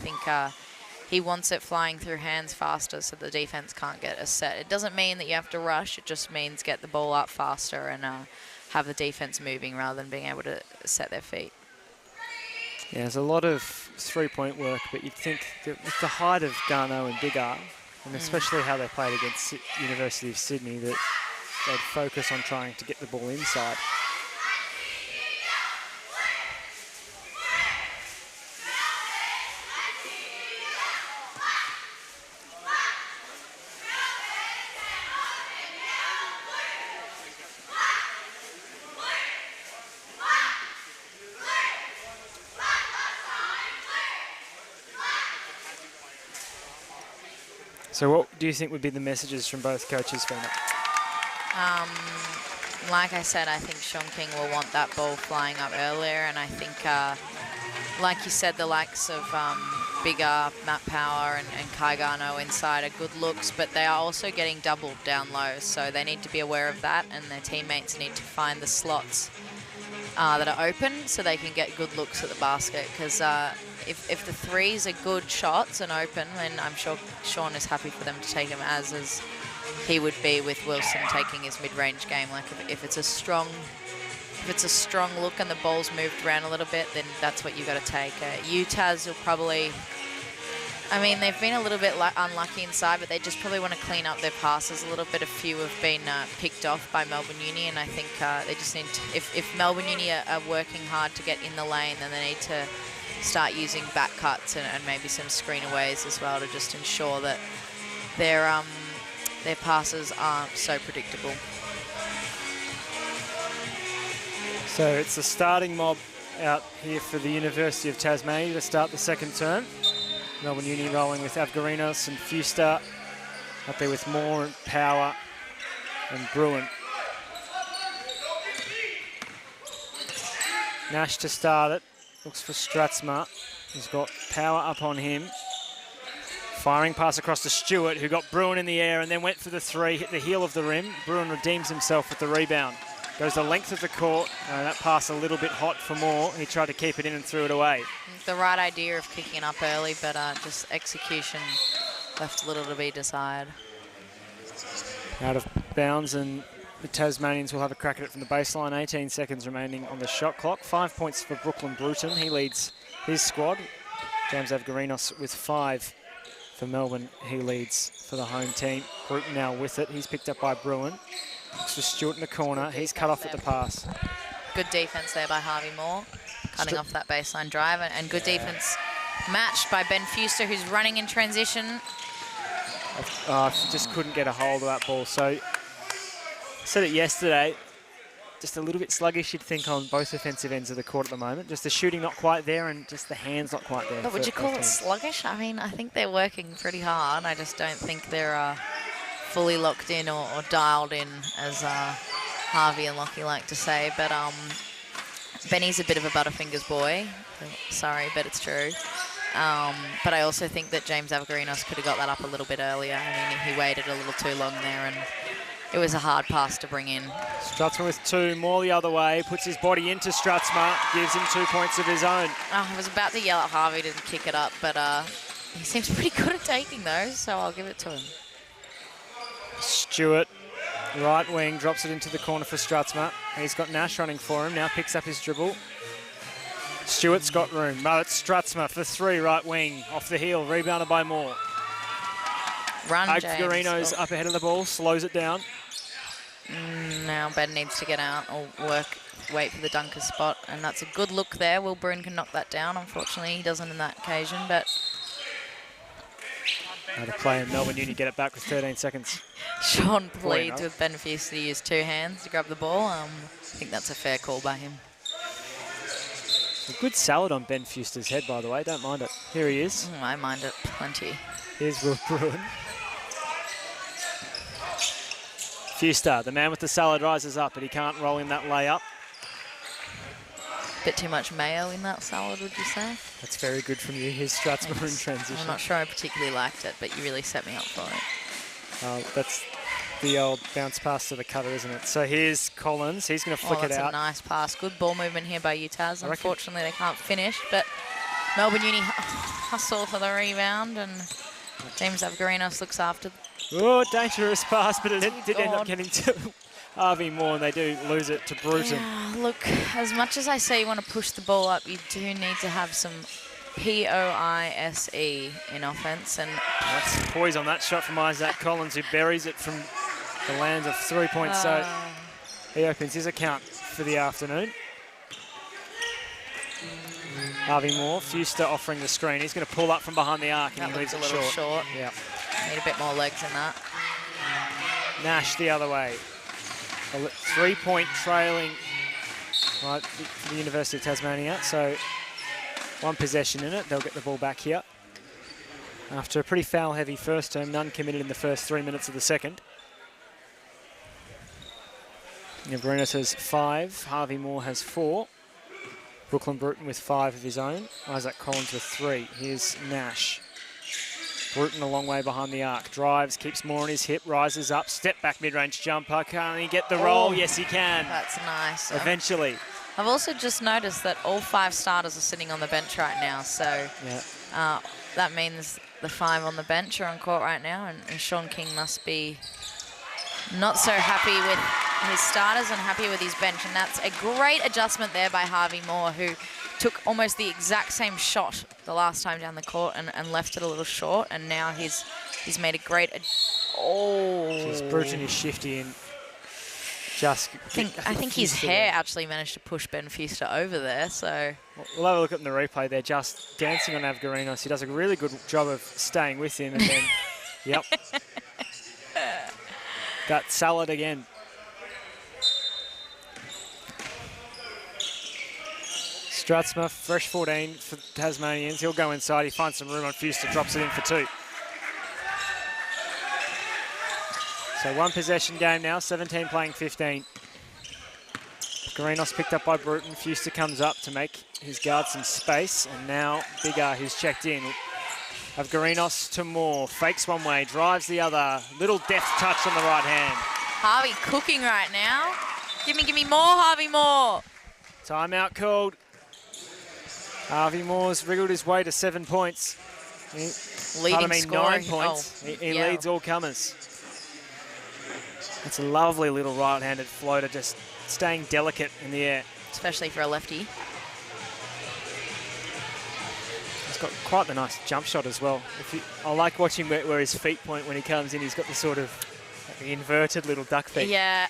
think he wants it flying through hands faster so the defense can't get a set. It doesn't mean that you have to rush. It just means get the ball up faster and have the defense moving rather than being able to set their feet. Yeah, there's a lot of three-point work, but you'd think that with the height of Garneau and Biggar, and especially how they played against University of Sydney, that they'd focus on trying to get the ball inside. So what do you think would be the messages from both coaches, Fiona? Like I said, I think Sean King will want that ball flying up earlier, and I think, like you said, the likes of Biggar, Matt Power and Kai Garneau inside are good looks, but they are also getting doubled down low, so they need to be aware of that, and their teammates need to find the slots that are open so they can get good looks at the basket, because if the threes are good shots and open, then I'm sure Sean is happy for them to take them as he would be with Wilson taking his mid-range game. Like if it's a strong look and the ball's moved around a little bit, then that's what you got to take. UTAS will probably, I mean, they've been a little bit unlucky inside, but they just probably want to clean up their passes a little bit. A few have been picked off by Melbourne Uni, and I think they just need to, if Melbourne Uni are working hard to get in the lane, then they need to start using back cuts and maybe some screenaways as well to just ensure that their passes aren't so predictable. So it's the starting mob out here for the University of Tasmania to start the second term. Melbourne Uni rolling with Avgarinos and Fuster. Up there with Moore and Power and Bruin. Nash to start it. Looks for Stratzma. He's got Power up on him. Firing pass across to Stewart, who got Bruin in the air and then went for the three, hit the heel of the rim. Bruin redeems himself with the rebound. Goes the length of the court. That pass a little bit hot for Moore. He tried to keep it in and threw it away. The right idea of kicking up early, but just execution left a little to be desired. Out of bounds, and the Tasmanians will have a crack at it from the baseline. 18 seconds remaining on the shot clock. 5 points for Brooklyn Bruton. He leads his squad. James Avgarinos with 5 for Melbourne. He leads for the home team. Bruton now with it. He's picked up by Bruin. Looks for Stewart in the corner. He's cut off at the pass. Good defense there by Harvey Moore, cutting off that baseline drive, and good defense matched by Ben Fuster, who's running in transition. Just couldn't get a hold of that ball. So I said it yesterday, just a little bit sluggish, you'd think, on both offensive ends of the court at the moment. Just the shooting not quite there and just the hands not quite there. But would you call it sluggish? I mean, I think they're working pretty hard. I just don't think they're fully locked in or dialed in, as Harvey and Lockie like to say. But Benny's a bit of a Butterfingers boy. Sorry, but it's true. But I also think that James Avgarinos could have got that up a little bit earlier. I mean, he waited a little too long there, and it was a hard pass to bring in. Stratzma with 2, more the other way, puts his body into Stratzma, gives him 2 points of his own. I was about to yell at Harvey to kick it up, but he seems pretty good at taking those, so I'll give it to him. Stewart, right wing, drops it into the corner for Stratzma. He's got Nash running for him, now picks up his dribble. Stewart's got room. No, it's Stratzma for 3, right wing, off the heel, rebounded by Moore. Run, Avgarinos up ahead of the ball, slows it down. Now Ben needs to get out or wait for the dunker spot, and that's a good look there. Will Bruin can knock that down. Unfortunately, he doesn't in that occasion, but... How to play in Melbourne Uni, get it back with 13 seconds. Sean pleads with Ben Fuster to use 2 hands to grab the ball. I think that's a fair call by him. A good salad on Ben Fuster's head, by the way. Don't mind it. Here he is. I mind it plenty. Here's Will Bruin. Fuster, the man with the salad, rises up, but he can't roll in that layup. Bit too much mayo in that salad, would you say? That's very good from you. Here's Stratzma in transition. I'm not sure I particularly liked it, but you really set me up for it. That's the old bounce pass to the cutter, isn't it? So here's Collins. He's going to flick it out. That's a nice pass. Good ball movement here by UTAS. Unfortunately, they can't finish, but Melbourne Uni hustle for the rebound, and James Avgarinos looks after. Oh, dangerous pass, but it did end up God. getting to Harvey Moore, and they do lose it to Bruton. Yeah, look, as much as I say you want to push the ball up, you do need to have some POISE in offense. And That's poise on that shot from Isaac Collins, who buries it from the land of 3 points. So he opens his account for the afternoon. Harvey Moore, Fuster offering the screen. He's going to pull up from behind the arc, and that he leaves looks it a little short. short. Yeah. Need a bit more legs in that. Nash the other way. A 3-point trailing right, for the University of Tasmania. So 1 possession in it. They'll get the ball back here. After a pretty foul-heavy first term, none committed in the first 3 minutes of the second. Avgarinos has 5. Harvey Moore has 4. Brooklyn Bruton with 5 of his own. Isaac Collins with 3. Here's Nash. Bruton a long way behind the arc. Drives, keeps Moore on his hip, rises up, step back mid-range jumper. Can he get the roll? Yes, he can. That's nice. Eventually. I've also just noticed that all 5 starters are sitting on the bench right now, so that means the 5 on the bench are on court right now, and Sean King must be not so happy with his starters and happy with his bench, and that's a great adjustment there by Harvey Moore, who took almost the exact same shot the last time down the court and left it a little short, and now he's made a great... Just Bruton is shifty and just... I think his hair actually managed to push Ben Fuster over there, so... We'll have a look at the replay. They're just dancing on Avgarinos. He does a really good job of staying with him, and then... Yep. Got salad again. Strutzma, fresh 14 for Tasmanians. He'll go inside. He finds some room on Fuster, drops it in for 2. So 1 possession game now, 17 playing 15. Avgarinos picked up by Bruton. Fuster comes up to make his guard some space. And now Biggar, who's checked in. Avgarinos to Moore. Fakes one way, drives the other. Little deft touch on the right hand. Harvey cooking right now. Give me more, Harvey Moore. Timeout called. Harvey Moore's wriggled his way to 7 points. Leading 9 points. He leads all comers. It's a lovely little right-handed floater, just staying delicate in the air. Especially for a lefty. He's got quite the nice jump shot as well. I like watching where his feet point when he comes in. He's got the sort of inverted little duck feet. Yeah.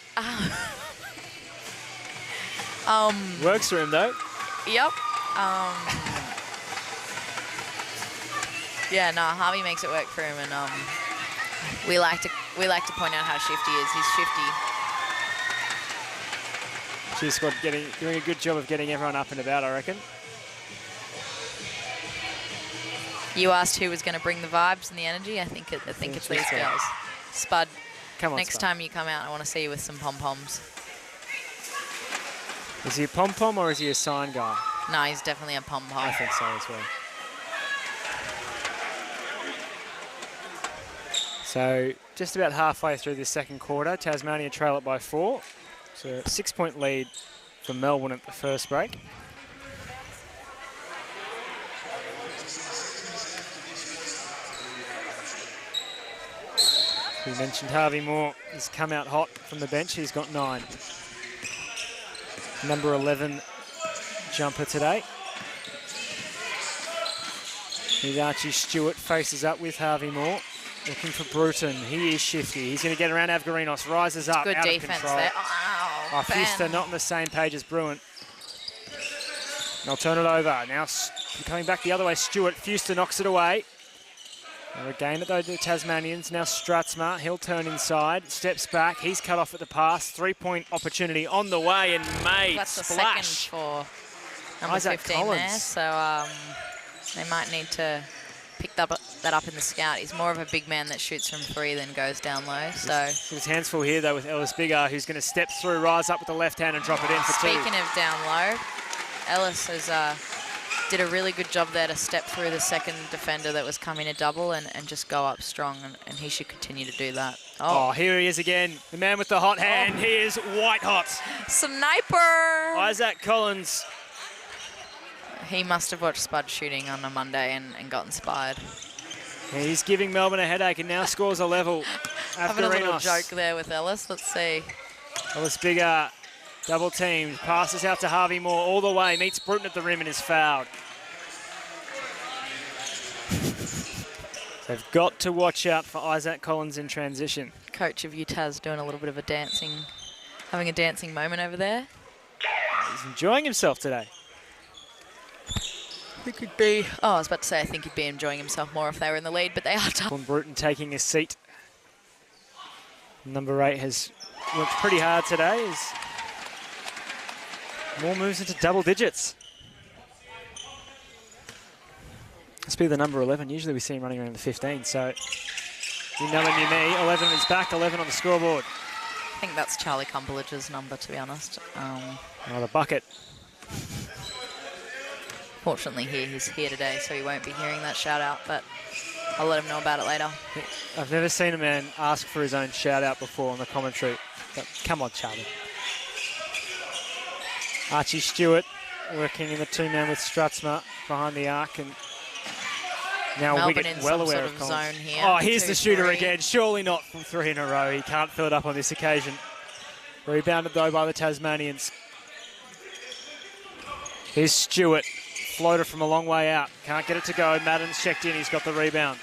Works for him though. Yep. Yeah, no, Harvey makes it work for him, and we like to point out how shifty he is. He's shifty. Cheer squad doing a good job of getting everyone up and about, I reckon. You asked who was going to bring the vibes and the energy. I think it's these girls. Spud, come on, next Spud. time you come out, I want to see you with some pom-poms. Is he a pom-pom or is he a sign guy? No, he's definitely a pom-pom. I think so as well. So just about halfway through this second quarter, Tasmania trail it by 4. So a 6-point lead for Melbourne at the first break. We mentioned Harvey Moore. He's come out hot from the bench. He's got 9. Number 11 jumper today. Here's Archie Stewart, faces up with Harvey Moore. Looking for Bruton. He is shifty. He's going to get around Avgarinos. Rises up. Good out defense of control. there. Oh, Fuster not on the same page as Bruin. They'll turn it over. Now coming back the other way, Stewart. Fuster knocks it away. They'll regain it though, the Tasmanians. Now Strutzma. He'll turn inside. Steps back. He's cut off at the pass. 3-point opportunity on the way and made. That's the splash. second for number Isaac 15 Collins. there. So they might need to pick that up in the scout. He's more of a big man that shoots from 3 than goes down low. So his hands full here though with Ellis Biggar, who's going to step through, rise up with the left hand and drop it in for 2. Speaking of down low, Ellis has did a really good job there to step through the second defender that was coming to double and just go up strong, and he should continue to do that. Oh, here he is again. The man with the hot hand. He is white hot. Sniper! Isaac Collins. He must have watched Spud shooting on a Monday and got inspired. Yeah, he's giving Melbourne a headache and now scores a level. Having a little joke there with Ellis. Let's see. Ellis Biggar, double teamed, passes out to Harvey Moore all the way, meets Bruton at the rim and is fouled. They've got to watch out for Isaac Collins in transition. Coach of UTAS doing a little bit of having a dancing moment over there. He's enjoying himself today. I was about to say I think he'd be enjoying himself more if they were in the lead, but they are tough. Bruton taking a seat. Number 8 has worked pretty hard today. More moves into double digits. Must be the number 11. Usually we see him running around the 15, so you know and you me. 11 is back, 11 on the scoreboard. I think that's Charlie Cumbledge's number, to be honest. Another bucket. Fortunately, he's here today, so he won't be hearing that shout-out, but I'll let him know about it later. I've never seen a man ask for his own shout-out before on the commentary. But come on, Charlie. Archie Stewart working in the two-man with Strutzma behind the arc, and now Melbourne Wiggett in well some aware sort of of Collins. zone here. Oh, here's 2, the shooter 3. again. Surely not from 3 in a row. He can't fill it up on this occasion. Rebounded, though, by the Tasmanians. Here's Stewart. Floater from a long way out. Can't get it to go. Madden's checked in. He's got the rebound.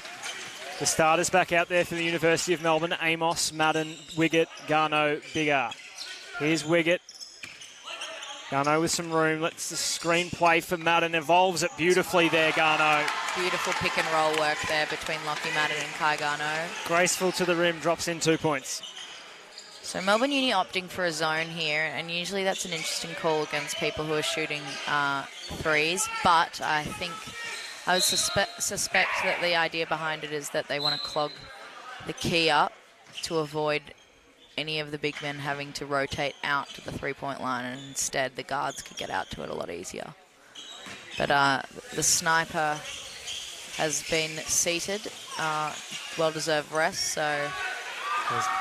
The starters back out there for the University of Melbourne. Amos, Madden, Wiggett, Garneau, Biggar. Here's Wiggett. Garneau with some room. Lets the screen play for Madden. Evolves it beautifully there, Garneau. Beautiful pick and roll work there between Lockie Madden and Kai Garneau. Graceful to the rim. Drops in 2 points. So Melbourne Uni opting for a zone here, and usually that's an interesting call against people who are shooting threes, but I would suspect that the idea behind it is that they want to clog the key up to avoid any of the big men having to rotate out to the three-point line, and instead the guards could get out to it a lot easier. But the sniper has been seated, well-deserved rest, so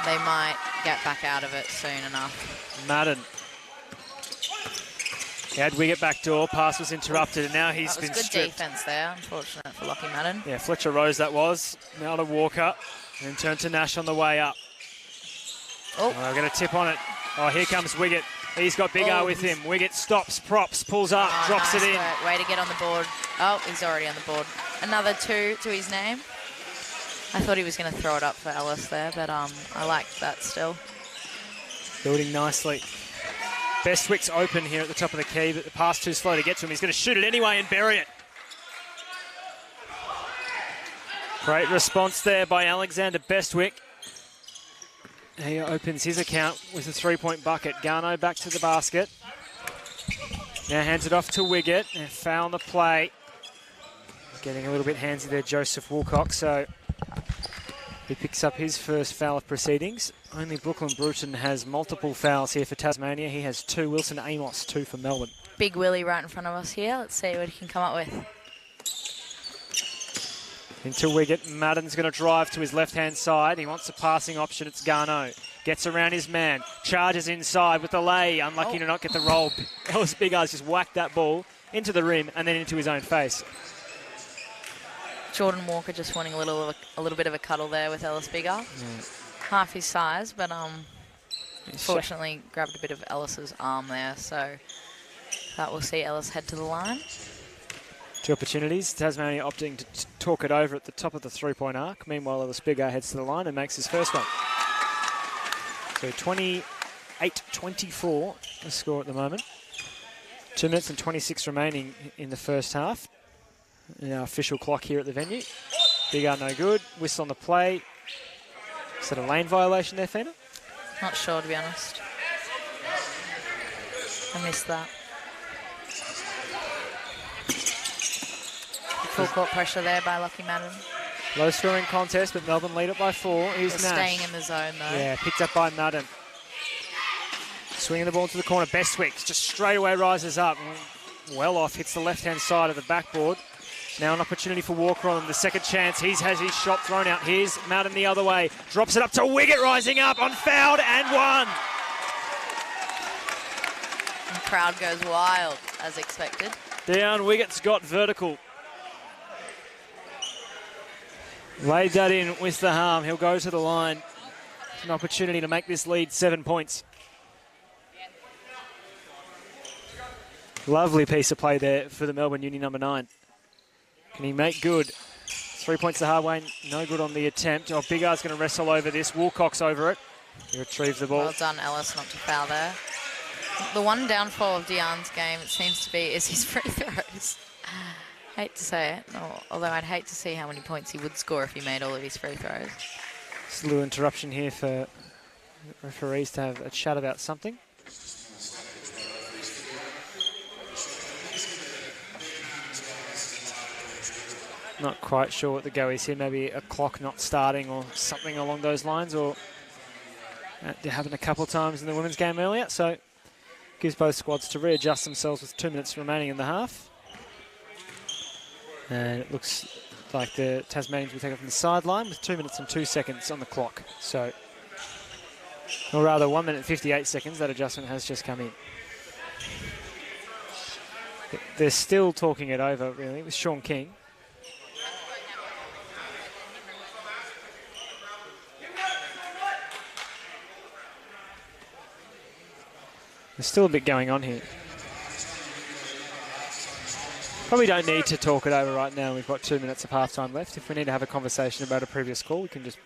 they might get back out of it soon enough. Madden. He had Wiggett back door, pass was interrupted, and now he's been stripped. Good defense there, unfortunate for Lockie Madden. Yeah, Fletcher Rose that was. Now to Walker, and then turn to Nash on the way up. Oh, we're going to tip on it. Oh, here comes Wiggett. He's got Biggar with him. Wiggett stops, props, pulls up, drops nice it in. Work. Way to get on the board. Oh, he's already on the board. Another 2 to his name. I thought he was going to throw it up for Ellis there, but I liked that still. Building nicely. Bestwick's open here at the top of the key, but the pass too slow to get to him. He's going to shoot it anyway and bury it. Great response there by Alexander Bestwick. He opens his account with a three-point bucket. Garneau back to the basket. Now hands it off to Wiggett. And foul on the play. Getting a little bit handsy there, Joseph Woolcock. So he picks up his first foul of proceedings. Only Brooklyn Bruton has multiple fouls here for Tasmania. He has 2. Wilson Amos, 2 for Melbourne. Big Willie right in front of us here. Let's see what he can come up with. Into Wiggett. Madden's going to drive to his left-hand side. He wants a passing option. It's Garneau. Gets around his man. Charges inside with the lay. Unlucky to not get the roll. Ellis Biggar's just whacked that ball into the rim and then into his own face. Jordan Walker just wanting a little bit of a cuddle there with Ellis Biggar. Yeah. Half his size, but fortunately grabbed a bit of Ellis's arm there, so that will see Ellis head to the line. 2 opportunities. Tasmania opting to talk it over at the top of the three-point arc. Meanwhile, Ellis Biggar heads to the line and makes his first one. So 28-24 the score at the moment. 2 minutes and 26 remaining in the first half. Our official clock here at the venue. Biggar no good. Whistle on the play. Is that a lane violation there, Fina? Not sure, to be honest. I missed that. Full court pressure there by Lockie Madden. Low scoring contest, but Melbourne lead it by 4. Here's Nash. Staying in the zone, though. Yeah, picked up by Madden. Swinging the ball to the corner. Bestwick just straight away rises up. Well off, hits the left-hand side of the backboard. Now an opportunity for Walker on him. The second chance. He has his shot thrown out. Here's Madden the other way. Drops it up to Wiggett, rising up, unfouled and one. The crowd goes wild, as expected. Down, Wiggett's got vertical. Laid that in with the harm. He'll go to the line. An opportunity to make this lead 7 points. Lovely piece of play there for the Melbourne Uni number 9. Can he make good? 3 points the hard way, no good on the attempt. Oh, Biggar's going to wrestle over this. Woolcock's over it. He retrieves the ball. Well done, Ellis, not to foul there. The one downfall of Deion's game, it seems to be, is his free throws. Hate to say it, although I'd hate to see how many points he would score if he made all of his free throws. Just a little interruption here for referees to have a chat about something. Not quite sure what the go is here. Maybe a clock not starting or something along those lines, or that happened a couple of times in the women's game earlier. So gives both squads to readjust themselves with 2 minutes remaining in the half. And it looks like the Tasmanians will take it from the sideline with 2 minutes and 2 seconds on the clock. So, or rather 1 minute 58 seconds, that adjustment has just come in. They're still talking it over, really, with Sean King. There's still a bit going on here. Probably don't need to talk it over right now. We've got 2 minutes of halftime left. If we need to have a conversation about a previous call, we can just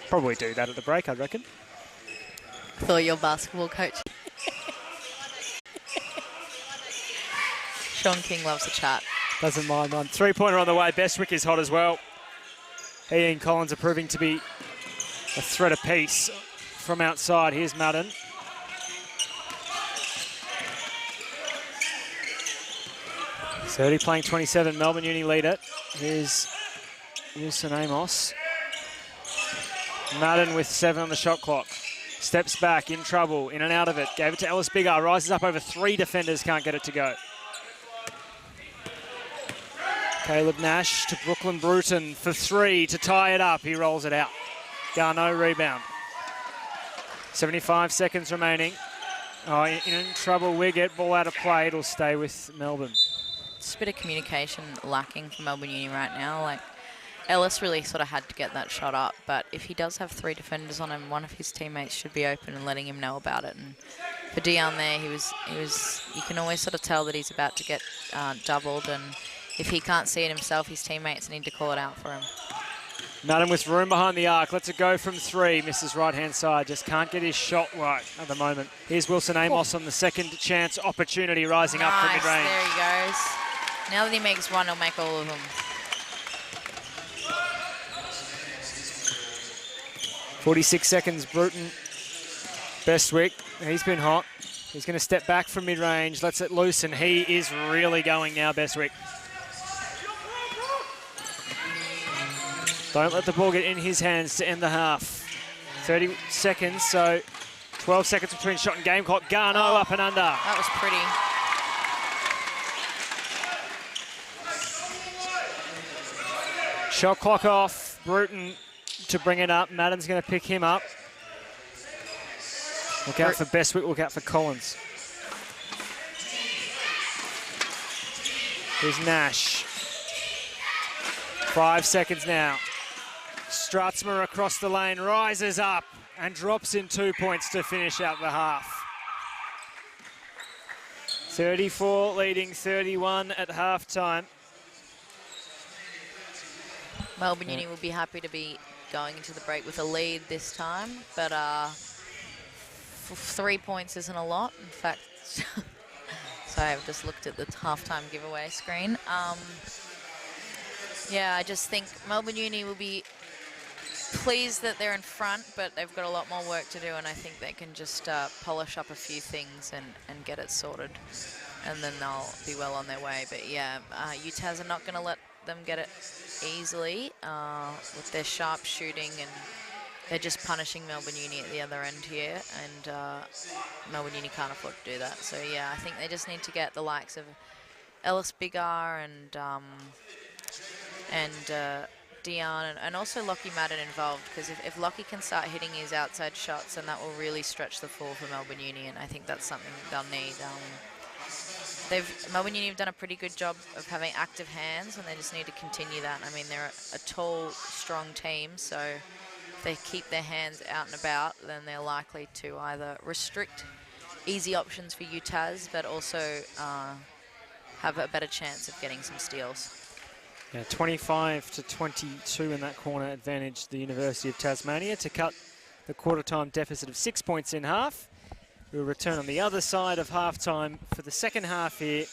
probably do that at the break, I reckon. I thought your basketball coach. Sean King loves a chat. Doesn't mind one. 3-pointer on the way. Bestwick is hot as well. He and Collins are proving to be a threat apiece from outside. Here's Madden. So playing 27, Melbourne Uni lead it. Here's Wilson Amos. Madden with 7 on the shot clock. Steps back, in trouble, in and out of it. Gave it to Ellis Biggar, rises up over 3 defenders, can't get it to go. Caleb Nash to Brooklyn Bruton for 3 to tie it up. He rolls it out. Garneau rebound. 75 seconds remaining. Oh, in trouble, Wiggett, ball out of play. It'll stay with Melbourne. Just a bit of communication lacking for Melbourne Uni right now. Like, Ellis really sort of had to get that shot up, but if he does have 3 defenders on him, one of his teammates should be open and letting him know about it. And for Deion there, he was. You can always sort of tell that he's about to get doubled, and if he can't see it himself, his teammates need to call it out for him. Madden with room behind the arc, lets it go from 3, misses right-hand side, just can't get his shot right at the moment. Here's Wilson Amos on the second chance opportunity, rising up from mid-range. There he goes. Now that he makes one, he'll make all of them. 46 seconds, Bruton. Bestwick, he's been hot. He's going to step back from mid-range, lets it loose, and he is really going now, Bestwick. Don't let the ball get in his hands to end the half. 30 seconds, so 12 seconds between shot and game clock. Garneau up and under. That was pretty. Shot clock off. Bruton to bring it up. Madden's going to pick him up. Look out for Bestwick, look out for Collins. Here's Nash. 5 seconds now. Stratzmer across the lane, rises up and drops in 2 points to finish out the half. 34 leading 31 at halftime. Melbourne Uni will be happy to be going into the break with a lead this time, but 3 points isn't a lot. In fact, sorry, I've just looked at the halftime giveaway screen. Yeah, I just think Melbourne Uni will be pleased that they're in front, but they've got a lot more work to do, and I think they can just polish up a few things and get it sorted, and then they'll be well on their way. But yeah, UTAS are not going to let them get it easily with their sharp shooting, and they're just punishing Melbourne Uni at the other end here, and Melbourne Uni can't afford to do that. So yeah, I think they just need to get the likes of Ellis Biggar and Deion and also Lockie Madden involved, because if Lockie can start hitting his outside shots, then that will really stretch the floor for Melbourne Uni, and I think that's something they'll need. Melbourne Uni have done a pretty good job of having active hands, and they just need to continue that. I mean, they're a tall, strong team, so if they keep their hands out and about, then they're likely to either restrict easy options for UTAS, but also have a better chance of getting some steals. Yeah, 25-22 in that corner advantage, the University of Tasmania, to cut the quarter-time deficit of 6 points in half. We'll return on the other side of half-time for the second half here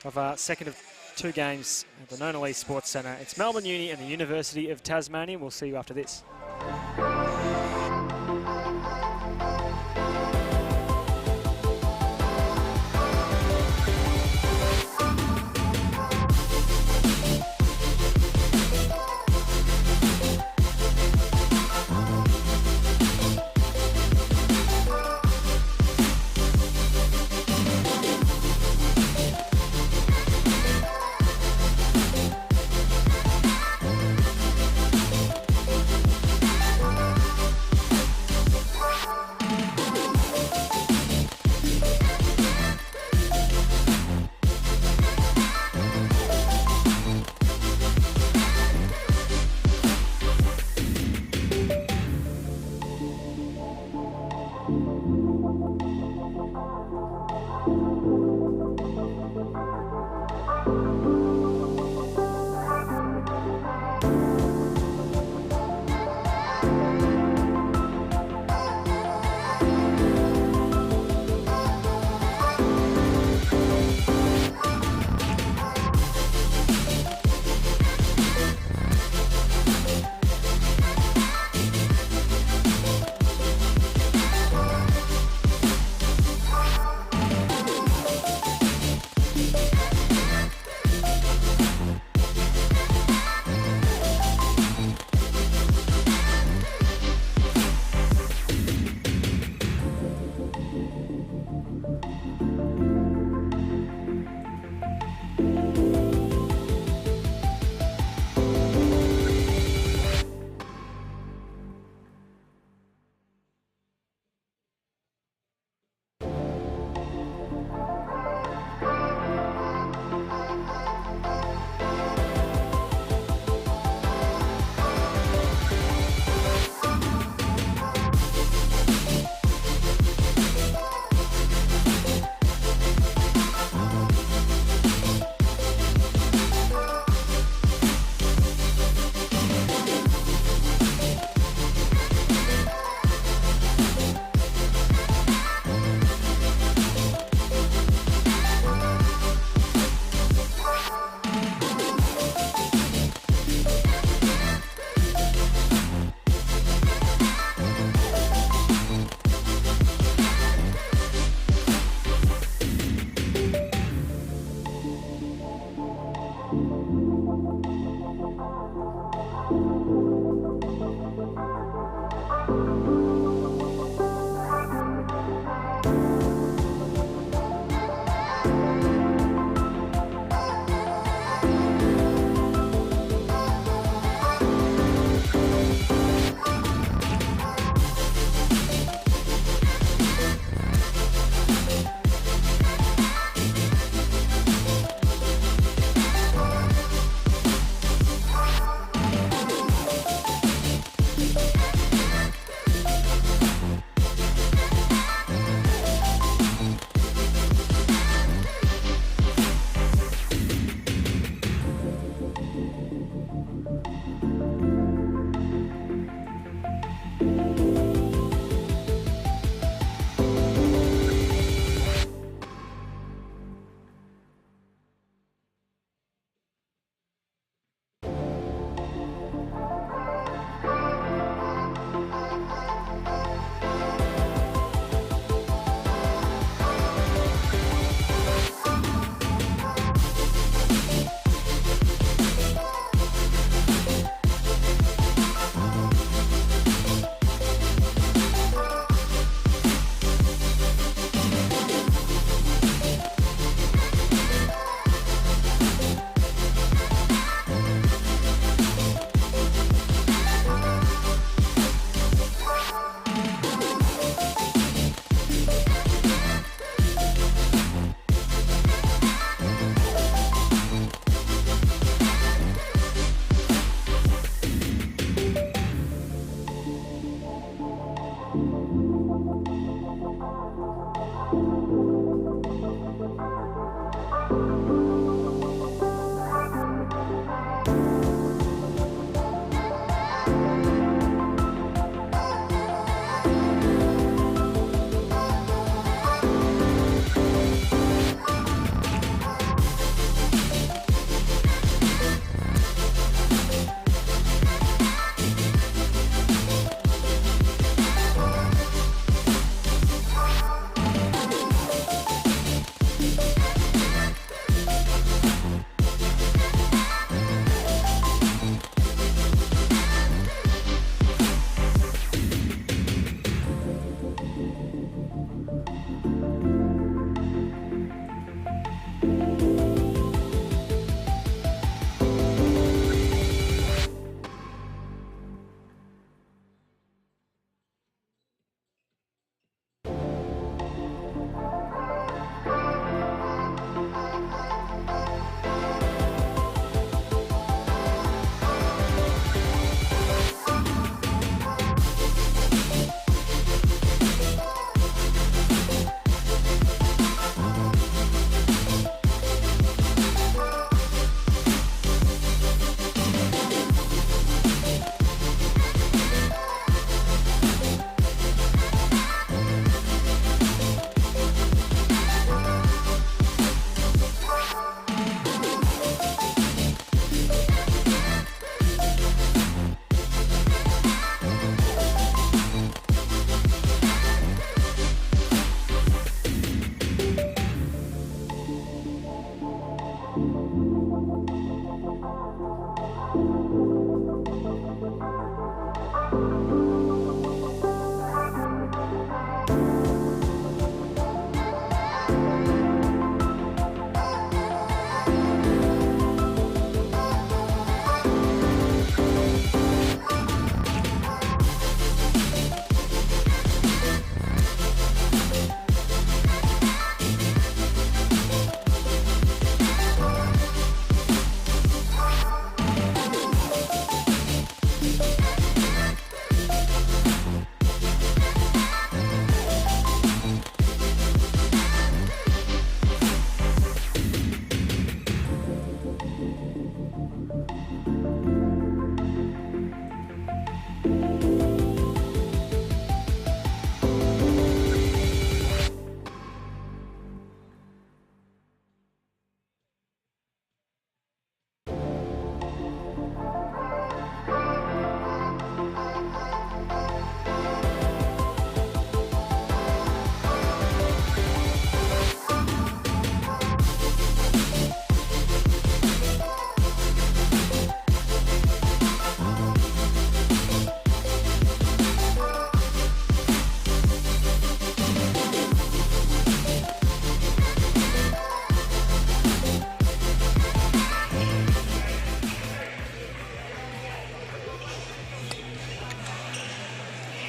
of our second of 2 games at the Nona Lee Sports Centre. It's Melbourne Uni and the University of Tasmania. We'll see you after this.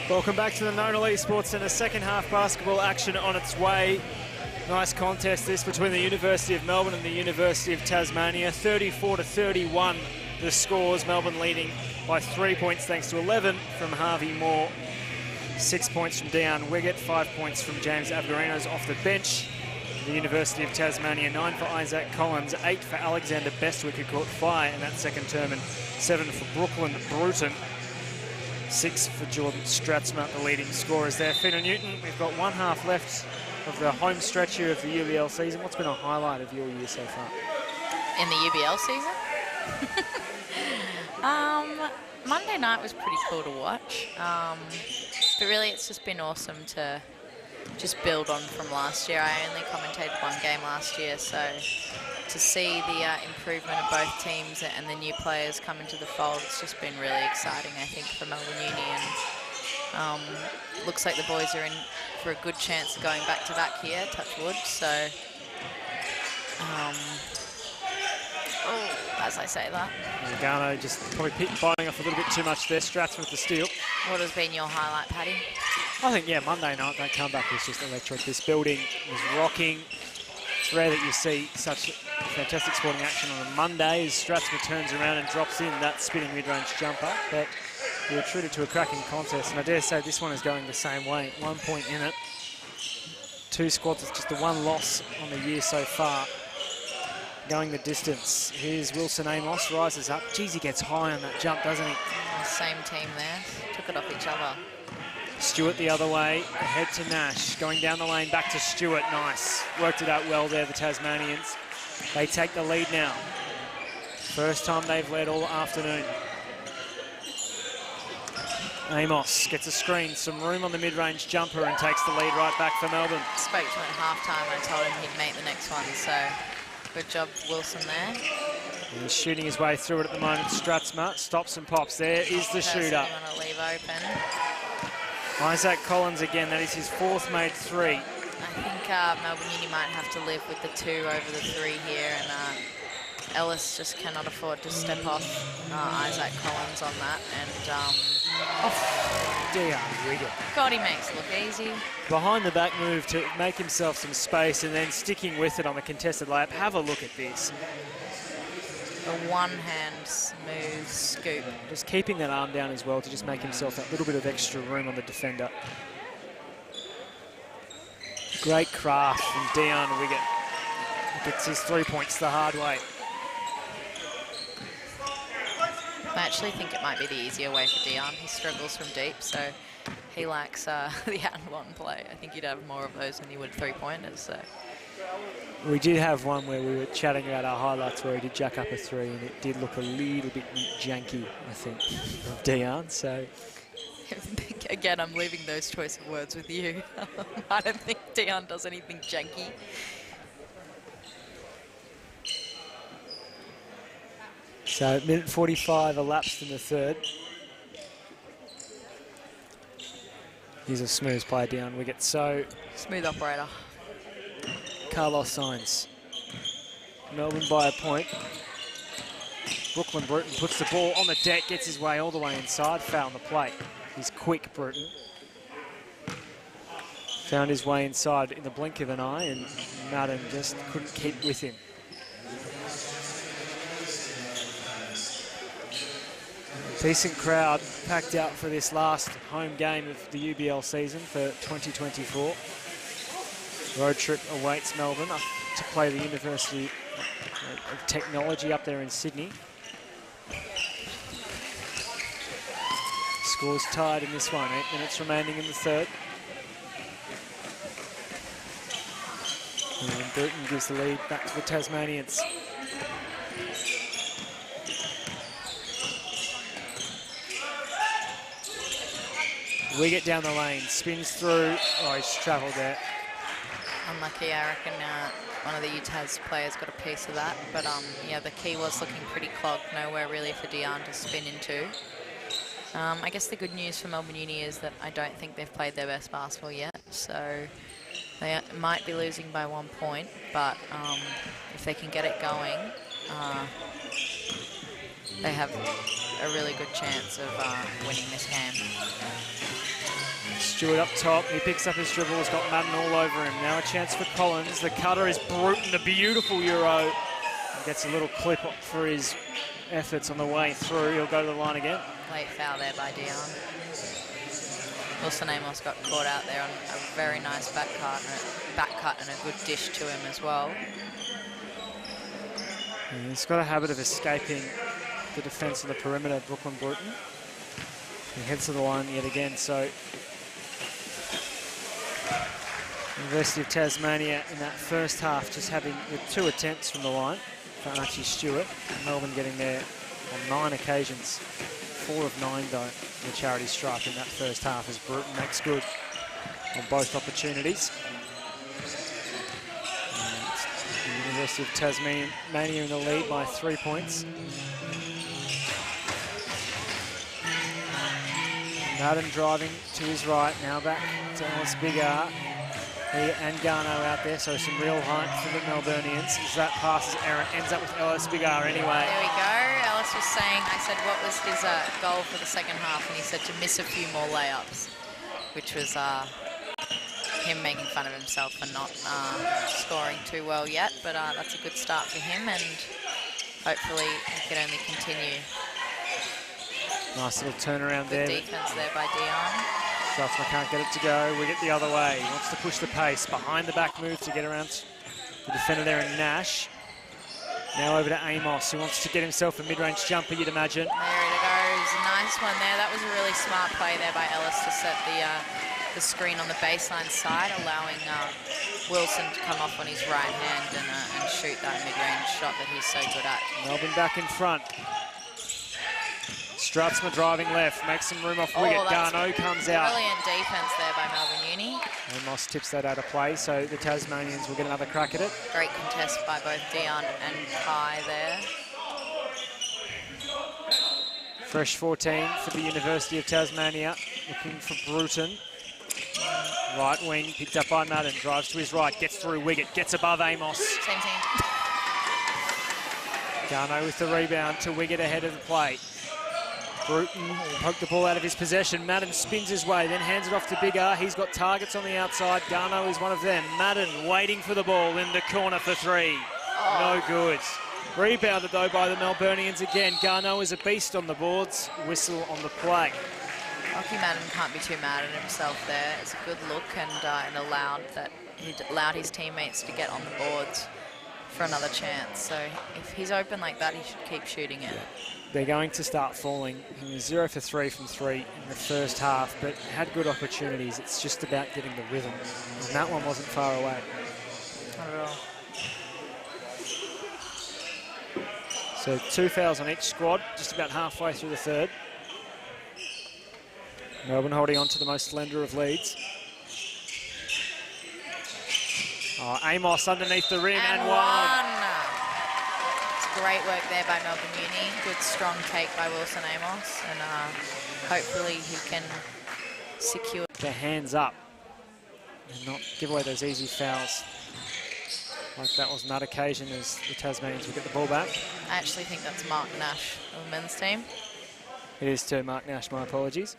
Welcome back to the Nona Lee Sports Centre. Second half basketball action on its way. Nice contest this between the University of Melbourne and the University of Tasmania. 34-31 the scores. Melbourne leading by 3 points thanks to 11 from Harvey Moore. 6 points from Dion Wiggett, 5 points from James Avgarinos off the bench. The University of Tasmania, 9 for Isaac Collins, 8 for Alexander Bestwick, who caught fire in that second term, and 7 for Brooklyn Bruton. 6 for Jordan Stratsma, the leading scorers there. Fina Newton, we've got 1 half left of the home stretch here of the UBL season. What's been a highlight of your year so far? In the UBL season? Monday night was pretty cool to watch. But really it's just been awesome to just build on from last year. I only commentated 1 game last year, so to see the improvement of both teams and the new players come into the fold, it's just been really exciting, I think, for Melbourne Uni. And looks like the boys are in for a good chance of going back-to-back here, touch wood. So, as I say that. Garno just probably biting off a little bit too much there. Strats with the steal. What has been your highlight, Paddy? I think, yeah, Monday night, that comeback was just electric. This building was rocking. It's rare that you see such fantastic sporting action on a Monday as Stratsma turns around and drops in that spinning mid-range jumper. But we were treated to a cracking contest, and I dare say this one is going the same way. 1 point in it. 2 squads with just the 1 loss on the year so far. Going the distance. Here's Wilson Amos, rises up. Geez, he gets high on that jump, doesn't he? Same team there. Took it off each other. Stewart the other way, ahead to Nash. Going down the lane, back to Stewart. Nice. Worked it out well there, the Tasmanians. They take the lead now. First time they've led all afternoon. Amos gets a screen, some room on the mid-range jumper, and takes the lead right back for Melbourne. Spoke to him at half-time. I told him he'd make the next one, so good job, Wilson, there. He's shooting his way through it at the moment. Stratsma stops and pops. There is the shooter. Want to leave open. Isaac Collins again. That is his 4th made 3. I think Melbourne Uni might have to live with the 2 over the 3 here, and Ellis just cannot afford to step off Isaac Collins on that. And Dion Wiggett. God, he makes it look easy. Behind the back move to make himself some space and then sticking with it on the contested layup. Have a look at this. A one-hand smooth scoop. Just keeping that arm down as well to just make himself that little bit of extra room on the defender. Great craft from Dion Wiggett. Gets his 3 points the hard way. I actually think it might be the easier way for Dion. He struggles from deep, so he likes the out-and-one play. I think he'd have more of those than he would 3-pointers. So. We did have one where we were chatting about our highlights where he did jack up a 3, and it did look a little bit janky, I think, of Dion. So again, I'm leaving those choice of words with you. I don't think Dion does anything janky. So minute 45 elapsed in the 3rd. He's a smooth player, Dion Wiggett. So smooth operator. Carlos Sainz. Melbourne by a point. Brooklyn Bruton puts the ball on the deck, gets his way all the way inside, foul on the plate. He's quick, Bruton. Found his way inside in the blink of an eye, and Madden just couldn't keep with him. Decent crowd packed out for this last home game of the UBL season for 2024. Road trip awaits Melbourne to play the University of Technology up there in Sydney. Scores tied in this one, 8 minutes remaining in the 3rd. And Bruton gives the lead back to the Tasmanians. Wiggett down the lane, spins through. Oh, he's travelled there. Unlucky, I reckon one of the UTAS players got a piece of that. But yeah, the key was looking pretty clogged. Nowhere really for Dion to spin into. I guess the good news for Melbourne Uni is that I don't think they've played their best basketball yet. So they might be losing by 1 point, but if they can get it going, they have a really good chance of winning this game. Stewart up top, he picks up his dribble, has got Madden all over him. Now a chance for Collins. The cutter is Bruton, a beautiful Euro. He gets a little clip for his efforts on the way through. He'll go to the line again. Late foul there by Dion. Wilson Amos got caught out there on a very nice back cut and a good dish to him as well. Yeah, he's got a habit of escaping the defence of the perimeter, Brooklyn Bruton. He heads to the line yet again, so University of Tasmania in that first half just having the 2 attempts from the line for Archie Stewart. Melbourne getting there on 9 occasions. 4 of 9 though, the charity stripe in that first half as Bruton makes good on both opportunities. And the University of Tasmania in the lead by 3 points. Madden driving to his right, now back to Ellis Biggar. He and Garno out there, so some real height for the Melburnians. As that passes, Aaron ends up with Ellis Biggar anyway. There we go. Ellis was saying, I said, what was his goal for the second half? And he said to miss a few more layups, which was him making fun of himself for not scoring too well yet. But that's a good start for him, and hopefully he can only continue. Nice little turnaround there. Good defense there by Dion. Strathmore can't get it to go. We get the other way. He wants to push the pace. Behind the back move to get around the defender there in Nash. Now over to Amos, who wants to get himself a mid-range jumper, you'd imagine. There it goes. A nice one there. That was a really smart play there by Ellis to set the screen on the baseline side, allowing Wilson to come off on his right hand and shoot that mid-range shot that he's so good at. Melbourne back in front. Strathmore driving left, makes some room off Wiggett. Garno comes out. Brilliant defense there by Melbourne Uni. Amos tips that out of play, so the Tasmanians will get another crack at it. Great contest by both Dion and Kai there. Fresh 14 for the University of Tasmania, looking for Bruton. Right wing, picked up by Madden, drives to his right, gets through Wiggett, gets above Amos. Same team. Garno with the rebound to Wiggett ahead of the play. Bruton poked the ball out of his possession. Madden spins his way, then hands it off to Biggar. He's got targets on the outside. Garno is one of them. Madden waiting for the ball in the corner for 3. No good. Rebounded though by the Melburnians again. Garno is a beast on the boards. Whistle on the play. Lockie Madden can't be too mad at himself there. It's a good look and he allowed his teammates to get on the boards for another chance. So if he's open like that, he should keep shooting it. They're going to start falling. He was 0 for 3 from 3 in the first half, but had good opportunities. It's just about getting the rhythm. And that one wasn't far away. Not at all. So 2 fouls on each squad, just about halfway through the third. Melbourne holding on to the most slender of leads. Oh, Amos underneath the rim and one. Great work there by Melbourne Uni. Good strong take by Wilson Amos, and hopefully he can secure. Their hands up and not give away those easy fouls like that was on that occasion as the Tasmanians will get the ball back. I actually think that's Mark Nash of the men's team. It is too, Mark Nash, my apologies.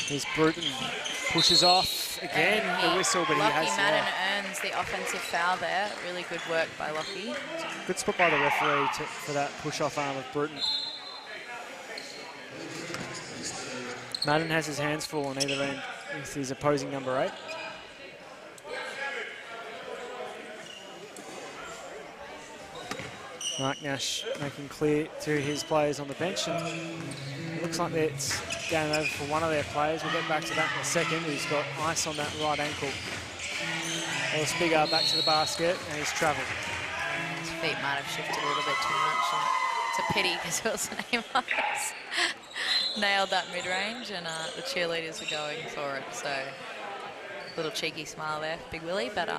Here's Bruton. Pushes off again, the whistle, but he has... Lockie Madden earns the offensive foul there. Really good work by Lockie. Good spot by the referee for that push-off arm of Bruton. Madden has his hands full on either end with his opposing number 8. Mark Nash making clear to his players on the bench, and it looks like it's going over for one of their players. We'll get back to that in a second. He's got ice on that right ankle. Ellis Biggar back to the basket, and he's travelled. His feet might have shifted a little bit too much. And it's a pity because Wilson Amos nailed that mid-range, and the cheerleaders are going for it. So a little cheeky smile there, Big Willie. But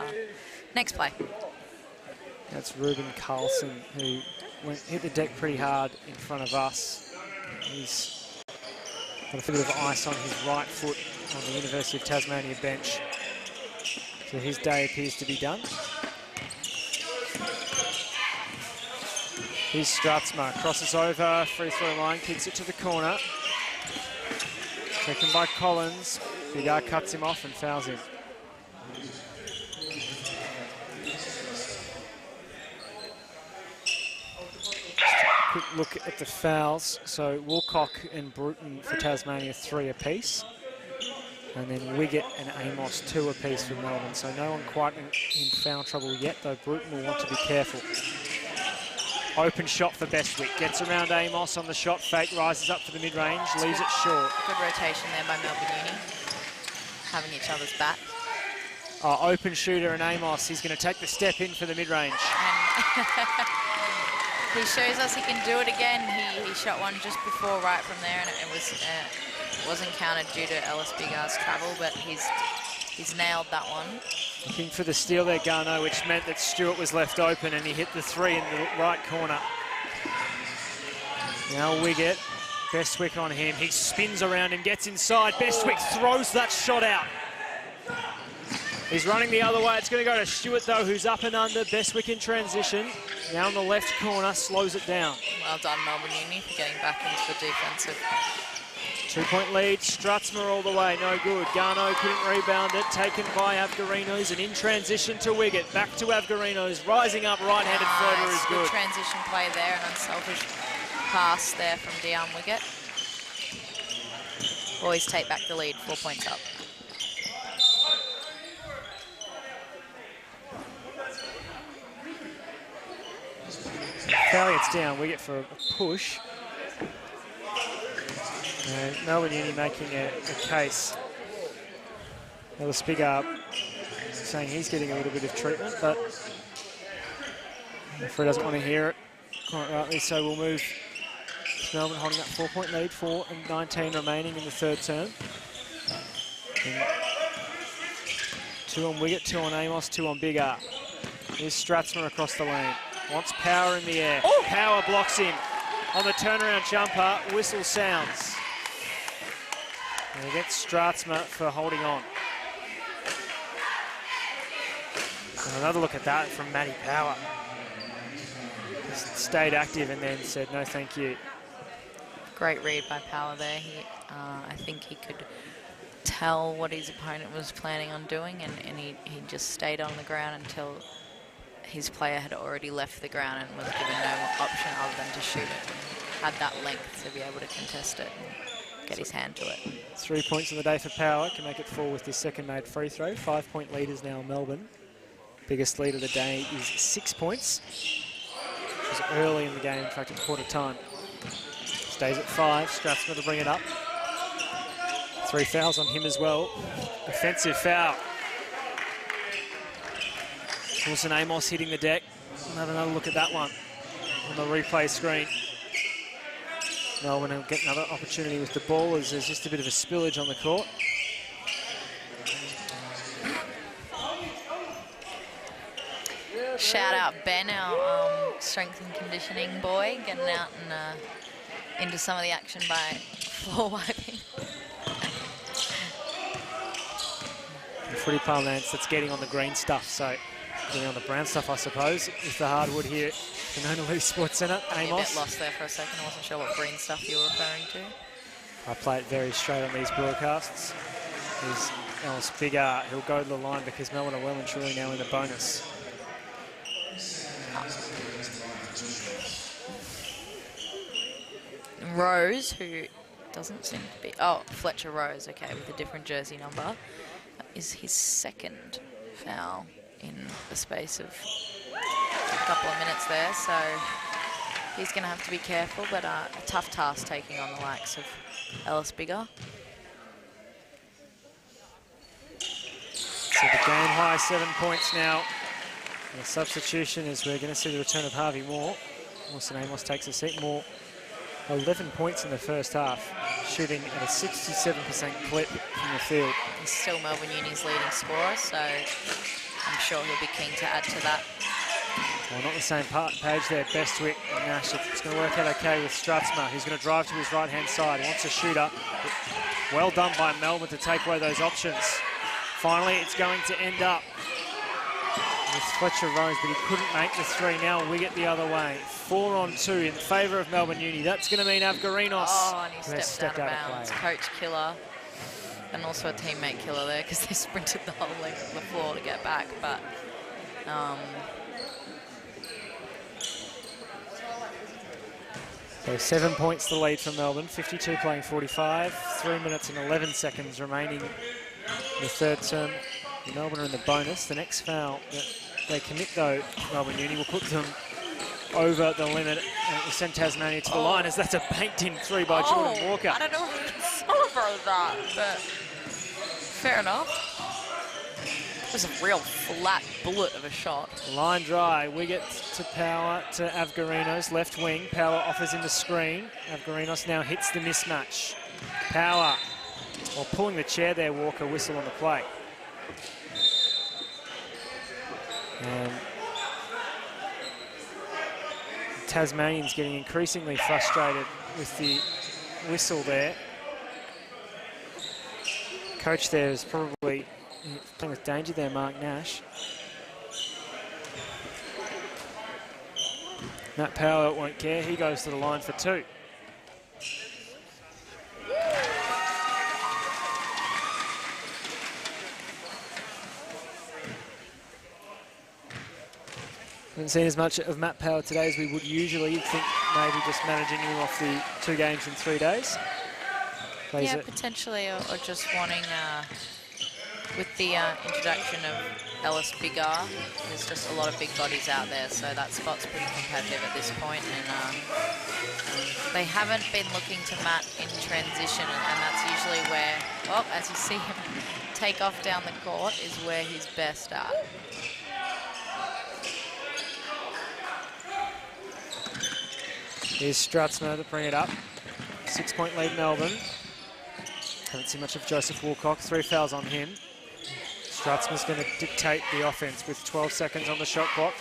next play. That's Ruben Carlson, who hit the deck pretty hard in front of us. He's got a bit of ice on his right foot on the University of Tasmania bench. So his day appears to be done. Here's Stratsma, crosses over, free throw line, kicks it to the corner. Taken by Collins. Bigar cuts him off and fouls him. Quick look at the fouls. So Woolcock and Bruton for Tasmania 3 apiece. And then Wiggett and Amos 2 apiece for Melbourne. So no one quite in foul trouble yet, though Bruton will want to be careful. Open shot for Bestwick. Gets around Amos on the shot fake, rises up for the mid-range, leaves it short. Good rotation there by Melbourne Uni, having each other's back. Open shooter and Amos, he's going to take the step in for the mid-range. He shows us he can do it again. He shot one just before right from there, and it wasn't counted due to Ellis Bigar's travel, but he's nailed that one. Looking for the steal there, Garneau, which meant that Stewart was left open and he hit the 3 in the right corner. Now Wiggett, Bestwick on him. He spins around and gets inside. Bestwick throws that shot out. He's running the other way. It's going to go to Stewart, though, who's up and under. Bestwick in transition. Now in the left corner, slows it down. Well done, Melbourne Uni, for getting back into the defensive. 2-point lead, Stratsma all the way, no good. Garneau couldn't rebound it, taken by Avgarinos, and in transition to Wiggett. Back to Avgarinos, rising up, right-handed floater is good. Good transition play there, an unselfish pass there from Dion Wiggett. Boys take back the lead, 4 points up. Foul gets down, Wiggett for a push. And Melbourne Uni making a case. Ellis Bigar saying he's getting a little bit of treatment, but the referee doesn't want to hear it quite rightly, so we'll move Melbourne holding that 4-point lead, 4:19 remaining in the third term. And 2 on Wiggett, 2 on Amos, 2 on Bigar. Here's Stratsma across the lane. Wants Power in the air. Oh. Power blocks him on the turnaround jumper. Whistle sounds. And he gets Stratsma for holding on. And another look at that from Matty Power. Just stayed active and then said, no, thank you. Great read by Power there. I think he could tell what his opponent was planning on doing, and he just stayed on the ground until his player had already left the ground and was given no option other than to shoot it. Had that length to be able to contest it and get his hand to it. 3 points on the day for Power, can make it 4 with his second made free throw. 5-point leaders now Melbourne. Biggest lead of the day is 6 points. It was early in the game, in fact at quarter time. Stays at 5, Stratsma to bring it up. 3 fouls on him as well. Offensive foul. Wilson Amos hitting the deck. Another look at that one on the replay screen. Melbourne will get another opportunity with the ball as there's just a bit of a spillage on the court. Shout out Ben, our strength and conditioning boy, getting out and into some of the action by floor wiping. The footy parlance that's getting on the green stuff, so getting on the brown stuff, I suppose, with the hardwood here at the Nonaloo Sports Centre. Amos. A bit lost there for a second. I wasn't sure what green stuff you were referring to. I play it very straight on these broadcasts. There's Ellis Bigar, who'll go to the line because Melbourne are well and truly now in the bonus. Rose, who doesn't seem to be... Oh, Fletcher Rose, okay, with a different jersey number. That is his second foul in the space of a couple of minutes there, so he's going to have to be careful, but a tough task taking on the likes of Ellis Bigar. So the game high 7 points now. And the substitution is we're going to see the return of Harvey Moore. Wilson Amos takes a seat. Moore 11 points in the first half, shooting at a 67% clip from the field. He's still Melbourne Uni's leading scorer, so I'm sure he'll be keen to add to that. Well, not the same page there. Bestwick and Nash. It's going to work out okay with Stratsma. He's going to drive to his right-hand side. He wants a shooter. Well done by Melbourne to take away those options. Finally, it's going to end up with Fletcher Rose, but he couldn't make the three. Now Wiggett the other way. 4-on-2 in favour of Melbourne Uni. That's going to mean Avgarinos. Oh, and he stepped out of bounds. Coach killer. And also a teammate killer there because they sprinted the whole length of the floor to get back. But so 7 points the lead for Melbourne. 52 playing 45. 3 minutes and 11 seconds remaining in the third term. Melbourne are in the bonus. The next foul that they commit, though, Melbourne Uni, will put them over the limit and it will send Tasmania to the line, as that's a banked-in three by Jordan Walker. I don't know if I can celebrate that, but fair enough. It was a real flat bullet of a shot. Line dry. Wiggett to Power to Avgarinos, left wing. Power offers in the screen. Avgarinos now hits the mismatch. Power, while pulling the chair there, Walker, whistle on the play. And Tasmanians getting increasingly frustrated with the whistle there. Coach there is probably playing with danger there, Mark Nash. Matt Power won't care, he goes to the line for two. Haven't seen as much of Matt Power today as we would usually. You'd think maybe just managing him off the 2 games in 3 days. Yeah, potentially, or just wanting, with the introduction of Ellis Biggar, there's just a lot of big bodies out there, so that spot's pretty competitive at this point. And they haven't been looking to Matt in transition, and that's usually where, well, as you see him take off down the court, is where he's best at. Here's Strutzmer to bring it up. 6-point lead Melbourne. Haven't seen much of Joseph Woolcock. 3 fouls on him. Strutzmer's going to dictate the offense with 12 seconds on the shot clock.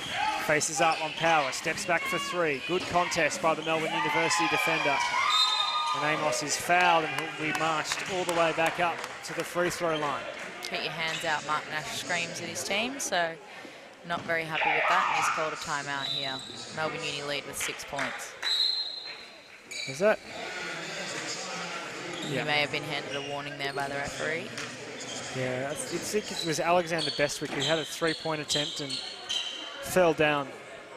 Faces up on Power. Steps back for 3. Good contest by the Melbourne University defender. And Amos is fouled and he'll be marched all the way back up to the free throw line. Keep your hands out, Mark Nash screams at his team, so not very happy with that. And he's called a timeout here. Melbourne Uni lead with 6 points. Is that? He may have been handed a warning there by the referee. Yeah, I think it was Alexander Bestwick who had a 3-point attempt and fell down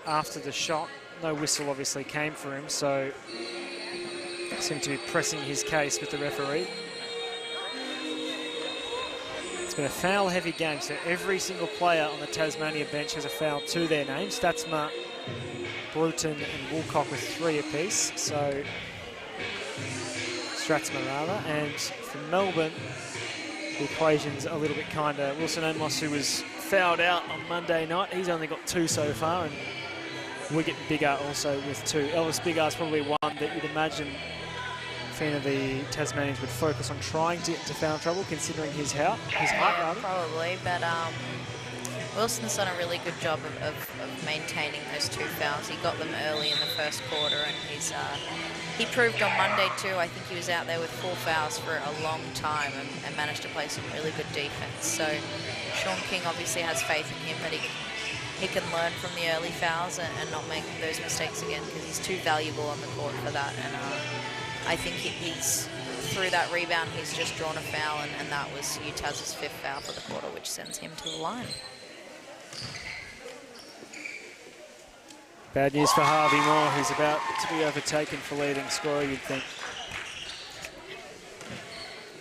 after the shot. No whistle obviously came for him, so seemed to be pressing his case with the referee. It's been a foul-heavy game, so every single player on the Tasmania bench has a foul to their name. Statsma, Bruton and Woolcock with 3 apiece, so Stratsma rather. And for Melbourne, the equation's a little bit kinder. Wilson Amos, who was fouled out on Monday night, he's only got 2 so far, and Wiggett and Biggar also with 2. Elvis Biggar's probably one that you'd imagine a fan of the Tasmanians would focus on trying to get into foul trouble, considering his height rather. Probably, but Wilson's done a really good job of maintaining those 2 fouls. He got them early in the first quarter, and he proved on Monday too. I think he was out there with 4 fouls for a long time and managed to play some really good defense. So Sean King obviously has faith in him that he can learn from the early fouls and not make those mistakes again, because he's too valuable on the court for that. And I think he's through that rebound, he's just drawn a foul, and that was Utah's 5th foul for the quarter, which sends him to the line. Bad news for Harvey Moore, who's about to be overtaken for leading scorer, you'd think.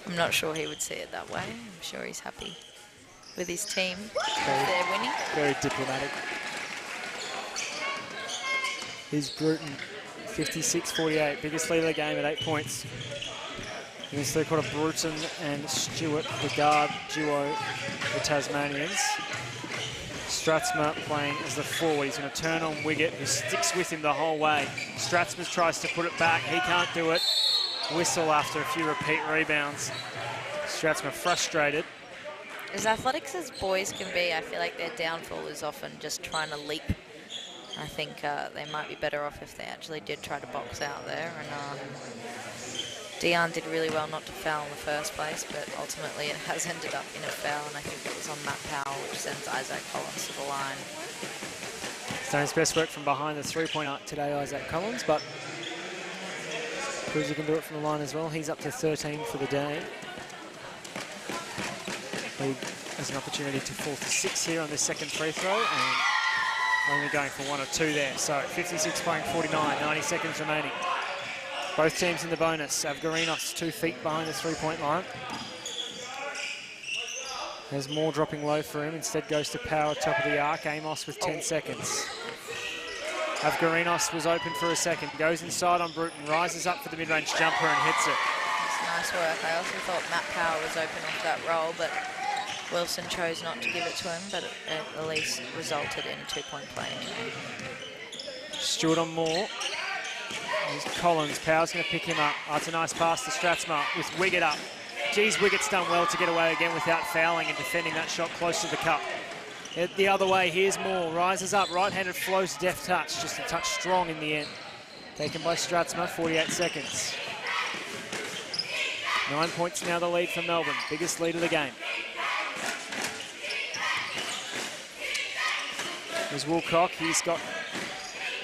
I'm not sure he would see it that way. I'm sure he's happy with his team if they're winning. Very diplomatic. Here's Bruton, 56-48, biggest lead of the game at 8 points. In this third quarter, Bruton and Stewart, the guard duo, the Tasmanians. Stratsma playing as the forward. He's going to turn on Wiggett, who sticks with him the whole way. Stratsma tries to put it back. He can't do it. Whistle after a few repeat rebounds. Stratsma frustrated. As athletic as boys can be, I feel like their downfall is often just trying to leap. I think they might be better off if they actually did try to box out there. And Dion did really well not to foul in the first place, but ultimately it has ended up in a foul, and I think it was on Matt Powell, which sends Isaac Collins to the line. He's done his best work from behind the three-point arc today, Isaac Collins, but proves he can do it from the line as well. He's up to 13 for the day. He has an opportunity to fall to 6 here on this second free throw, and only going for 1 or 2 there. So 56 playing 49, 90 seconds remaining. Both teams in the bonus. Avgarinos 2 feet behind the three-point line. There's more dropping low for him. Instead goes to Power, top of the arc. Amos with 10 seconds. Avgarinos was open for a second. Goes inside on Bruton. Rises up for the mid-range jumper and hits it. That's nice work. I also thought Matt Power was open off that roll, but Wilson chose not to give it to him, but it at least resulted in a 2-point play anyway. Stewart on Moore. Here's Collins. Power's going to pick him up. Oh, it's a nice pass to Stratsma with Wiggett up. Geez, Wiggett's done well to get away again without fouling and defending that shot close to the cup. The other way, here's Moore. Rises up, right-handed flows, deft touch. Just a touch strong in the end. Taken by Stratsma, 48 seconds. 9 points now the lead for Melbourne. Biggest lead of the game. There's Woolcock. He's got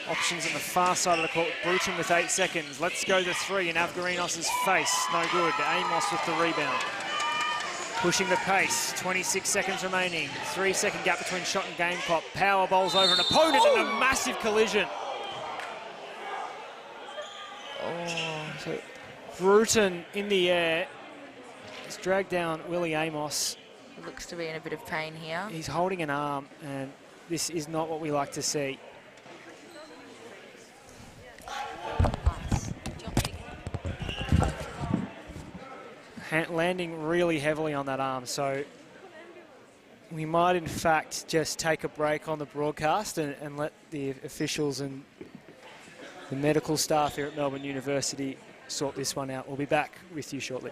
options on the far side of the court. Bruton with 8 seconds. Let's go to 3 in Avgarinos' face. No good. Amos with the rebound. Pushing the pace. 26 seconds remaining. 3-second gap between shot and game clock. Power bowls over an opponent in a massive collision. So Bruton in the air. He's dragged down Willie Amos. He looks to be in a bit of pain here. He's holding an arm, and this is not what we like to see. Landing really heavily on that arm, so we might in fact just take a break on the broadcast and let the officials and the medical staff here at Melbourne University sort this one out. We'll be back with you shortly.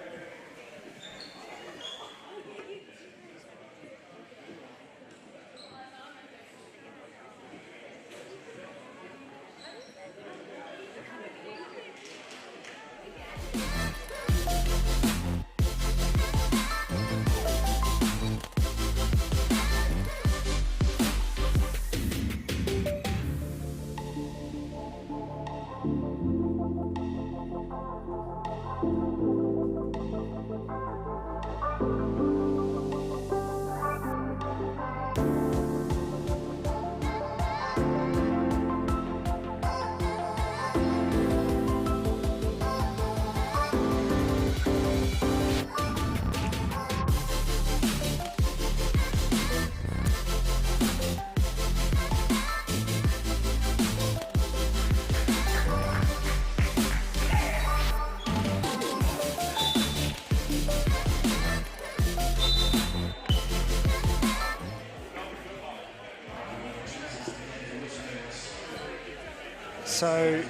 So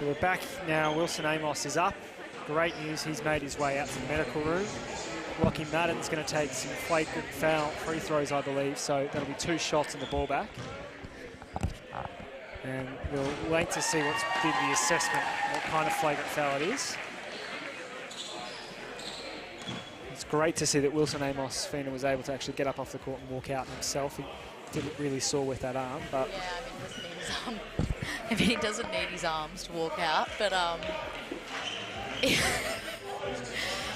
we're back now. Wilson Amos is up. Great news, he's made his way out to the medical room. Lockie Madden's going to take some flagrant foul free throws, I believe, so that'll be 2 shots and the ball back. And we'll wait to see what's been the assessment, what kind of flagrant foul it is. It's great to see that Wilson Amos Fina was able to actually get up off the court and walk out himself. He didn't really sore with that arm, but yeah, he doesn't need his arms to walk out, but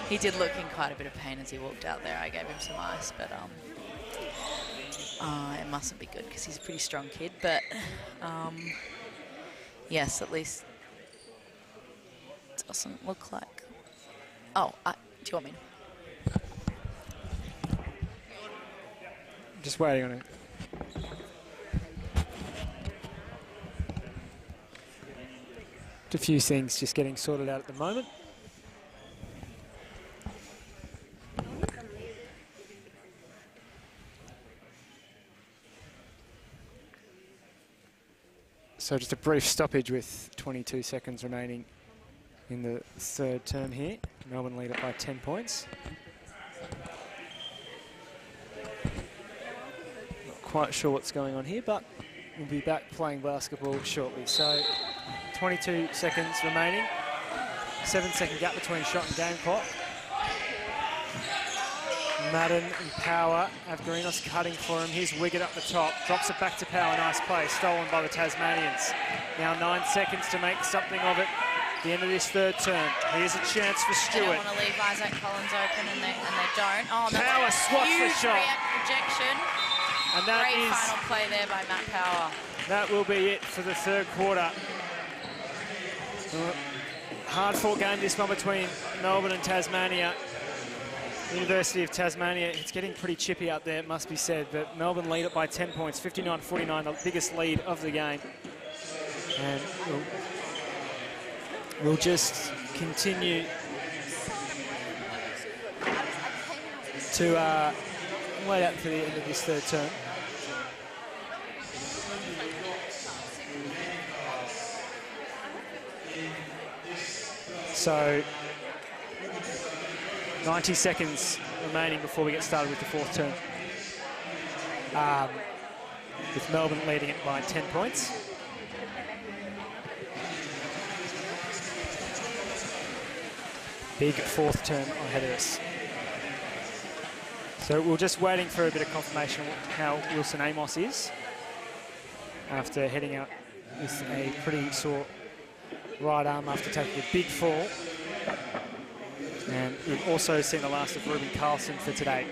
he did look in quite a bit of pain as he walked out there. I gave him some ice, but it mustn't be good because he's a pretty strong kid. But yes, at least it doesn't look like. Oh, do you want me to? Just waiting on it. A few things just getting sorted out at the moment. So just a brief stoppage with 22 seconds remaining in the third term here. Melbourne lead it by 10 points. Not quite sure what's going on here, but we'll be back playing basketball shortly. So 22 seconds remaining. 7-second gap between shot and game clock. Madden and Power. Avgarinos cutting for him. Here's Wiggett up the top. Drops it back to Power. Nice play. Stolen by the Tasmanians. Now 9 seconds to make something of it. The end of this third term. Here's a chance for Stewart. They don't want to leave Isaac Collins open, and they don't. Oh, that's Power swats the shot. Rejection. And that Great is, final play there by Matt Power. that will be it for the third quarter. Hard-fought game, this one, between Melbourne and Tasmania. University of Tasmania, it's getting pretty chippy out there, it must be said, but Melbourne lead it by 10 points, 59-49, the biggest lead of the game. And we'll just continue to wait out for the end of this third term. So 90 seconds remaining before we get started with the fourth term. With Melbourne leading it by 10 points. Big fourth term ahead of us. So we're just waiting for a bit of confirmation of how Wilson Amos is after heading out with a pretty sore right arm after taking a big fall. And we've also seen the last of Ruben Carlson for today.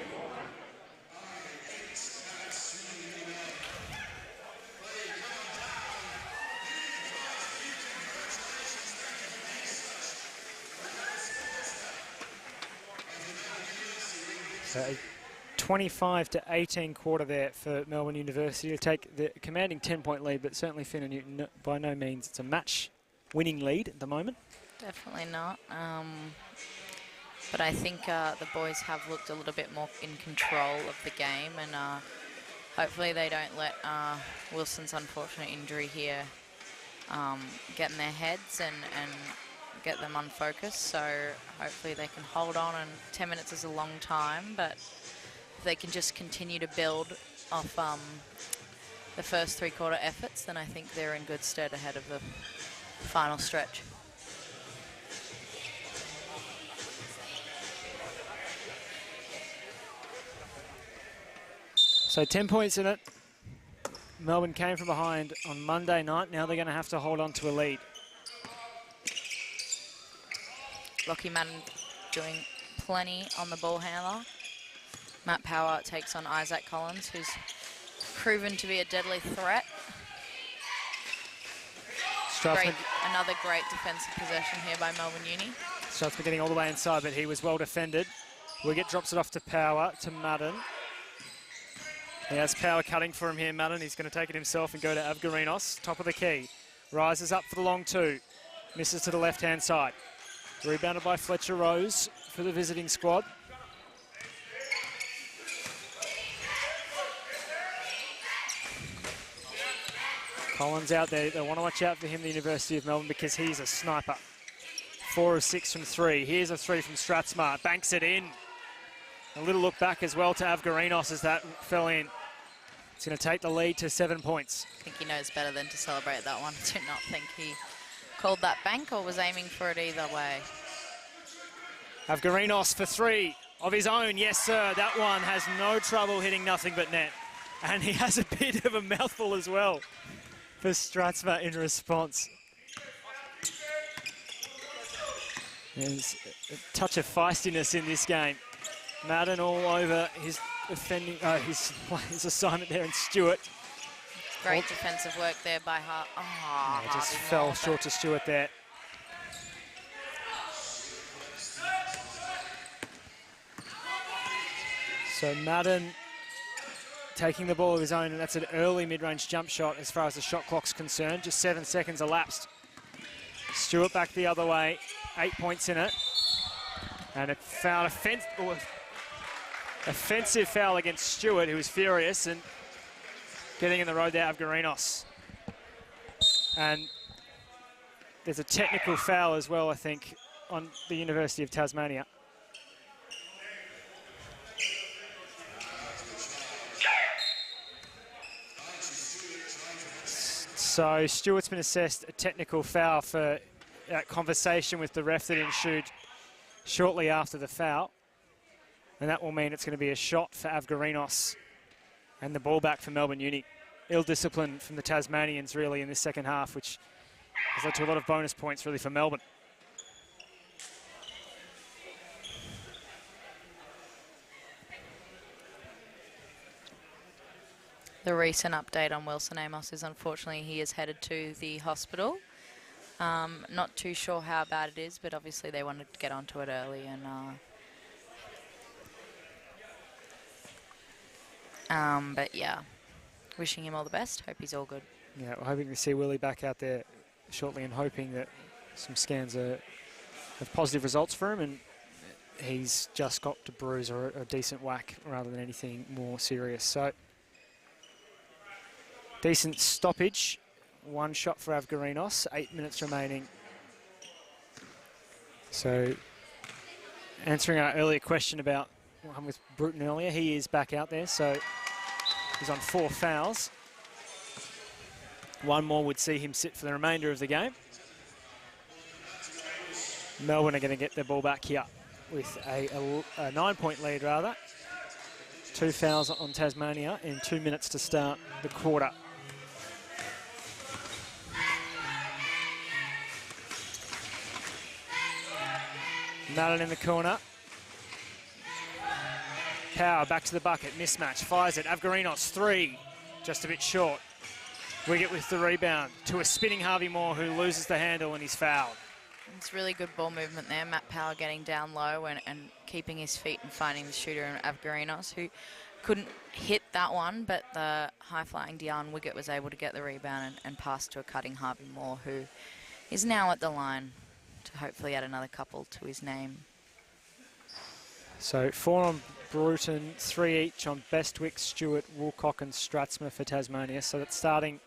So a 25-18 quarter there for Melbourne University to take the commanding 10-point lead, but certainly Finn and Newton, by no means it's a match-winning lead at the moment. Definitely not. But I think the boys have looked a little bit more in control of the game, and hopefully they don't let Wilson's unfortunate injury here get in their heads and get them unfocused. So hopefully they can hold on, and 10 minutes is a long time, but if they can just continue to build off the first three-quarter efforts, then I think they're in good stead ahead of the final stretch. So 10 points in it. Melbourne came from behind on Monday night. Now they're going to have to hold on to a lead. Lockie Madden doing plenty on the ball handler. Matt Power takes on Isaac Collins, who's proven to be a deadly threat. Another great defensive possession here by Melbourne Uni. Strathmore getting all the way inside, but he was well defended. Wiggett drops it off to Power, to Madden. He has Power cutting for him here, Madden. He's going to take it himself and go to Avgarinos, top of the key. Rises up for the long two. Misses to the left-hand side. Rebounded by Fletcher Rose for the visiting squad. Collins out there. They want to watch out for him, the University of Melbourne, because he's a sniper. 4 of 6 from 3. Here's a 3 from Strathmore. Banks it in. A little look back as well to Avgarinos as that fell in. It's going to take the lead to 7 points. I think he knows better than to celebrate that one. I do not think he called that bank or was aiming for it either way. Avgarinos for 3 of his own. Yes, sir. That one has no trouble hitting nothing but net. And he has a bit of a mouthful as well for Strathmore in response. There's a touch of feistiness in this game. Madden all over his defending, his assignment there, and Stewart. Great defensive work there by Hart. Oh, yeah, just fell short to Stewart there. So Madden taking the ball of his own, and that's an early mid-range jump shot as far as the shot clock's concerned. Just 7 seconds elapsed. Stewart back the other way, 8 points in it. And it found offensive foul against Stewart, who was furious, and getting in the road there, Avgarinos. And there's a technical foul as well, I think, on the University of Tasmania. So Stewart's been assessed a technical foul for that conversation with the ref that ensued shortly after the foul. And that will mean it's going to be a shot for Avgarinos and the ball back for Melbourne Uni. Ill discipline from the Tasmanians really in this second half, which has led to a lot of bonus points really for Melbourne. The recent update on Wilson Amos is unfortunately he is headed to the hospital. Not too sure how bad it is, but obviously they wanted to get onto it early. And but yeah, wishing him all the best. Hope he's all good. Yeah, we're hoping to see Willie back out there shortly and hoping that some scans have positive results for him, and he's just got to bruise or a decent whack rather than anything more serious. So decent stoppage. One shot for Avgarinos, 8 minutes remaining. So answering our earlier question about what happened with Bruton earlier, he is back out there, so he's on 4 fouls. One more would see him sit for the remainder of the game. Melbourne are going to get their ball back here with a 9-point lead rather. 2 fouls on Tasmania in 2 minutes to start the quarter. Madden in the corner. Power back to the bucket, mismatch, fires it. Avgarinos, 3, just a bit short. Wiggett with the rebound to a spinning Harvey Moore who loses the handle and he's fouled. It's really good ball movement there. Matt Power getting down low and keeping his feet and finding the shooter in Avgarinos, who couldn't hit that one, but the high-flying Dion Wiggett was able to get the rebound and pass to a cutting Harvey Moore, who is now at the line to hopefully add another couple to his name. So 4 on Bruton, 3 each on Bestwick, Stewart, Woolcock and Stratsma for Tasmania. So that's starting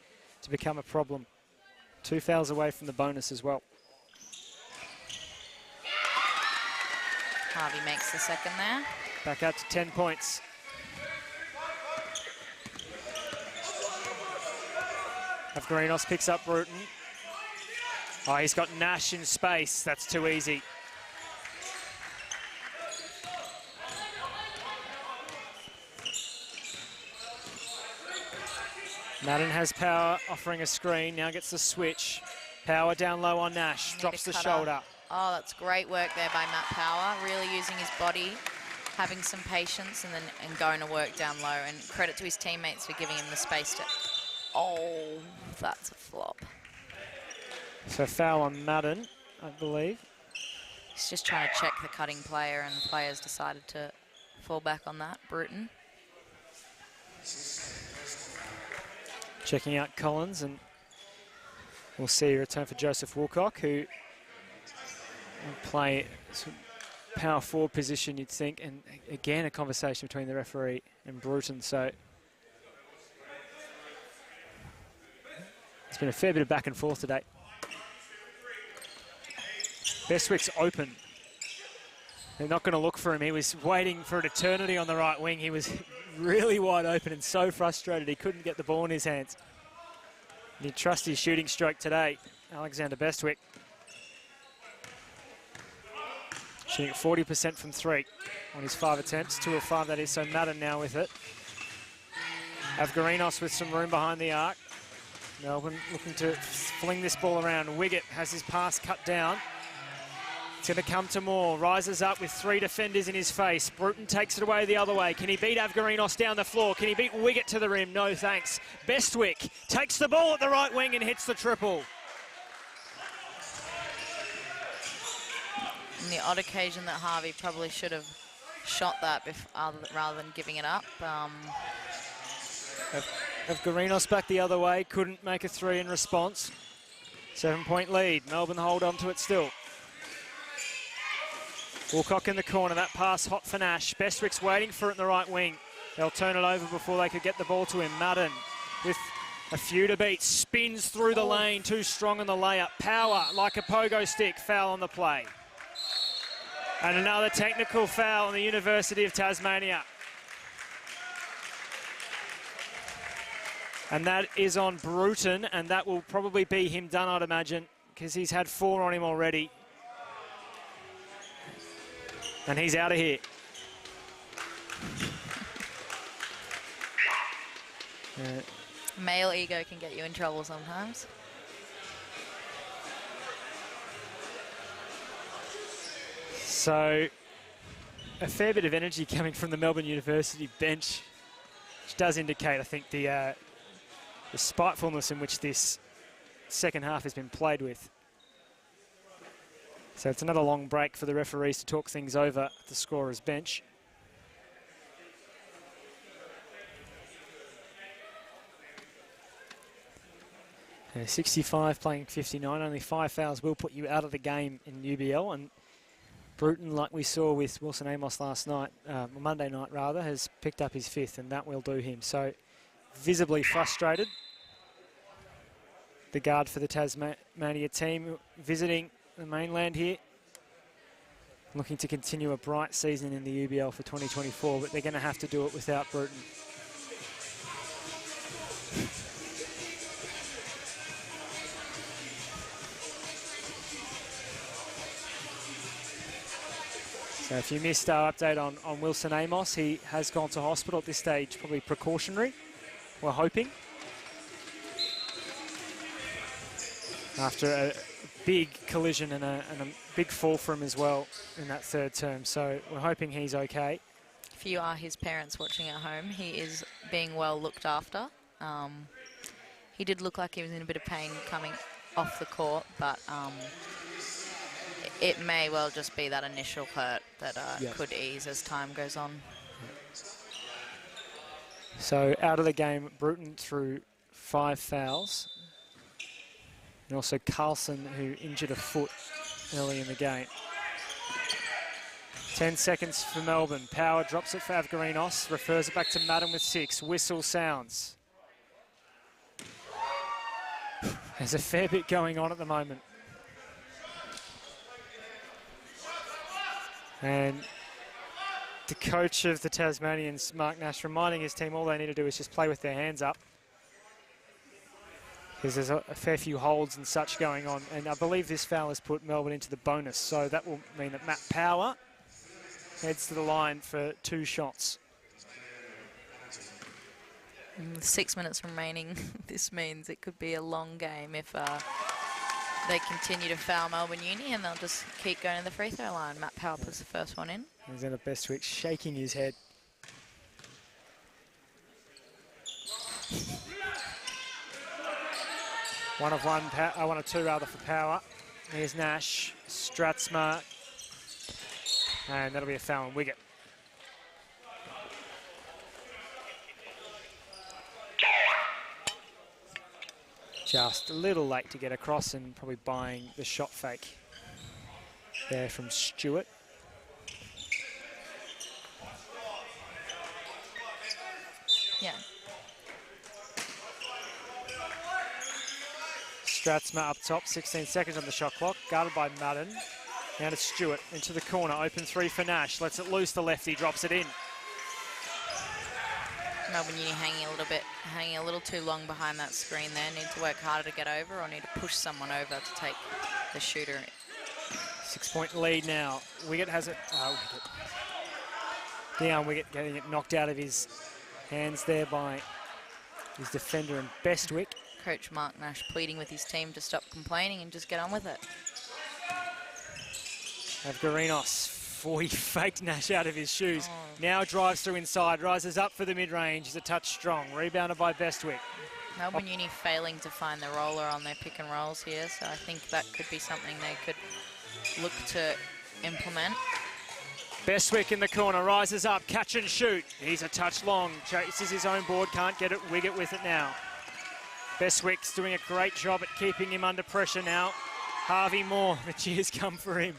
to become a problem. 2 fouls away from the bonus as well. Harvey makes the second there. Back out to 10 points. Avgarinos picks up Bruton. Oh, he's got Nash in space. That's too easy. Madden has Power offering a screen. Now gets the switch. Power down low on Nash. Drops the shoulder. Oh, that's great work there by Matt Power. Really using his body, having some patience, and going to work down low. And credit to his teammates for giving him the space to... Oh, that's a flop. So foul on Madden, I believe. He's just trying to check the cutting player, and the players decided to fall back on that. Bruton. Checking out Collins, and we'll see a return for Joseph Woolcock, who will play power forward position, you'd think, and again a conversation between the referee and Bruton. So it's been a fair bit of back and forth today. Bestwick's open. They're not going to look for him. He was waiting for an eternity on the right wing. He was really wide open and so frustrated he couldn't get the ball in his hands. And he'd trust his shooting stroke today, Alexander Bestwick. Shooting at 40% from 3 on his 5 attempts. 2 of 5 that is, so Madden now with it. Avgarinos with some room behind the arc. Melbourne looking to fling this ball around. Wiggett has his pass cut down. It's going to come to Moore. Rises up with 3 defenders in his face. Bruton takes it away the other way. Can he beat Avgarinos down the floor? Can he beat Wiggett to the rim? No thanks. Bestwick takes the ball at the right wing and hits the triple. On the odd occasion that Harvey probably should have shot that rather than giving it up. Avgarinos back the other way. Couldn't make a 3 in response. 7-point lead. Melbourne hold on to it still. Woolcock in the corner, that pass hot for Nash. Bestwick's waiting for it in the right wing. They'll turn it over before they could get the ball to him. Madden with a few to beat, spins through the lane, too strong on the layup. Power like a pogo stick, foul on the play. And another technical foul on the University of Tasmania. And that is on Bruton, and that will probably be him done, I'd imagine, because he's had 4 on him already. And he's out of here. Male ego can get you in trouble sometimes. So, a fair bit of energy coming from the Melbourne University bench, which does indicate, I think, the spitefulness in which this second half has been played with. So it's another long break for the referees to talk things over at the scorer's bench. And 65 playing 59, only 5 fouls will put you out of the game in UBL, and Bruton, like we saw with Wilson Amos last night, Monday night rather, has picked up his 5th, and that will do him. So visibly frustrated. The guard for the Tasmania team visiting the mainland here, looking to continue a bright season in the UBL for 2024, but they're going to have to do it without Bruton. So if you missed our update on Wilson Amos, he has gone to hospital at this stage, probably precautionary, we're hoping. After a big collision and a big fall for him as well in that 3rd term. So we're hoping he's okay. If you are his parents watching at home, he is being well looked after. He did look like he was in a bit of pain coming off the court, but it may well just be that initial hurt that could ease as time goes on. So out of the game, Bruton through 5 fouls. And also Carlson, who injured a foot early in the game. 10 seconds for Melbourne. Power drops it for Avgarinos, refers it back to Madden with 6. Whistle sounds. There's a fair bit going on at the moment. And the coach of the Tasmanians, Mark Nash, reminding his team all they need to do is just play with their hands up, because there's a fair few holds and such going on. And I believe this foul has put Melbourne into the bonus, so that will mean that Matt Power heads to the line for 2 shots. With 6 minutes remaining, this means it could be a long game if they continue to foul Melbourne Uni, and they'll just keep going to the free throw line. Matt Power puts the first one in. Alexander Bestwick shaking his head. One of 2 rather for Power. Here's Nash, Stratsma, and that'll be a foul on Wiggett. Just a little late to get across and probably buying the shot fake there from Stewart. Yeah. Stratsma up top, 16 seconds on the shot clock, guarded by Madden. Now to Stewart, into the corner, open 3 for Nash, lets it loose, the lefty drops it in. Melbourne Uni hanging a little too long behind that screen there. Need to work harder to get over, or need to push someone over to take the shooter. 6-point lead now. Wiggett has it. Dion Wiggett getting it knocked out of his hands there by his defender and Bestwick. Coach Mark Nash pleading with his team to stop complaining and just get on with it. Avgarinos, he faked Nash out of his shoes. Now drives through inside, rises up for the mid-range. He's a touch strong. Rebounded by Bestwick. Melbourne Uni failing to find the roller on their pick and rolls here, so I think that could be something they could look to implement. Bestwick in the corner, rises up, catch and shoot. He's a touch long, chases his own board, can't get it. Wiggett with it now. Bestwick's doing a great job at keeping him under pressure now. Harvey Moore, the cheers come for him.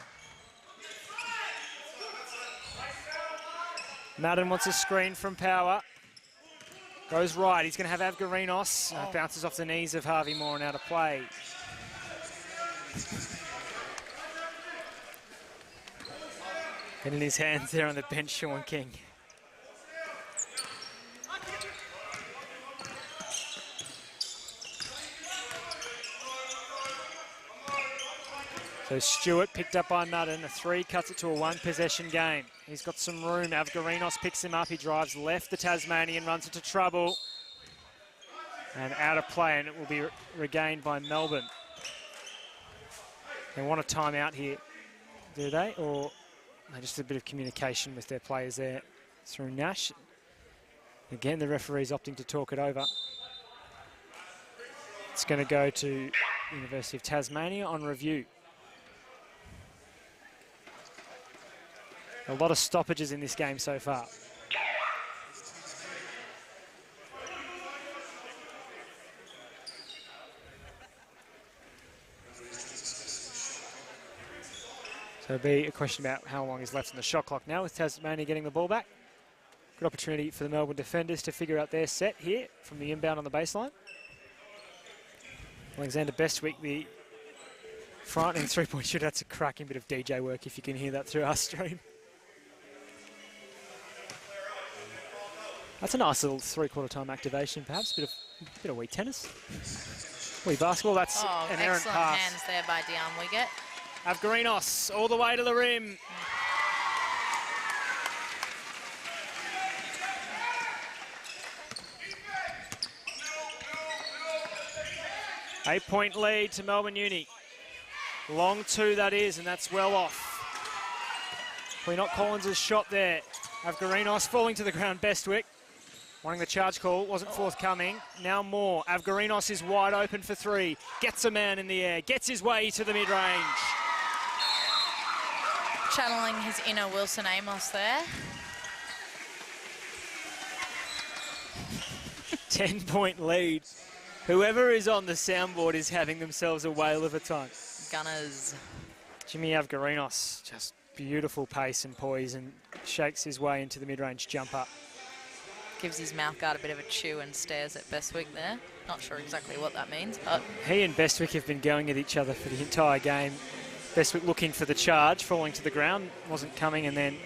Madden wants a screen from Power. Goes right, he's going to have Avgarinos. Bounces off the knees of Harvey Moore and out of play. And in his hands there on the bench, Sean King. So Stewart picked up by Madden. A 3 cuts it to a 1-possession game. He's got some room. Avgarinos picks him up. He drives left. The Tasmanian runs into trouble. And out of play, and it will be regained by Melbourne. They want a timeout here, do they? Or just a bit of communication with their players there through Nash. Again, the referee's opting to talk it over. It's going to go to University of Tasmania on review. A lot of stoppages in this game so far. So it'll be a question about how long is left on the shot clock now with Tasmania getting the ball back. Good opportunity for the Melbourne defenders to figure out their set here from the inbound on the baseline. Alexander Bestwick, the frightening three-point shooter. That's a cracking bit of DJ work if you can hear that through our stream. That's a nice little three-quarter time activation, perhaps. Bit of wee tennis. Wee basketball. That's an errant pass. Excellent hands there by Dion Wiggett. Avgarinos all the way to the rim. 8-point lead to Melbourne Uni. Long 2 that is, and that's well off. Quinot Collins' shot there. Avgarinos falling to the ground. Bestwick wanting the charge call, wasn't forthcoming. Now Moore. Avgarinos is wide open for 3. Gets a man in the air, gets his way to the mid-range. Channeling his inner Wilson Amos there. 10-point lead. Whoever is on the soundboard is having themselves a whale of a time. Gunners. Jimmy Avgarinos, just beautiful pace and poise, and shakes his way into the mid-range jumper. Gives his mouth guard a bit of a chew and stares at Bestwick there. Not sure exactly what that means, but... He and Bestwick have been going at each other for the entire game. Bestwick looking for the charge, falling to the ground, wasn't coming, and then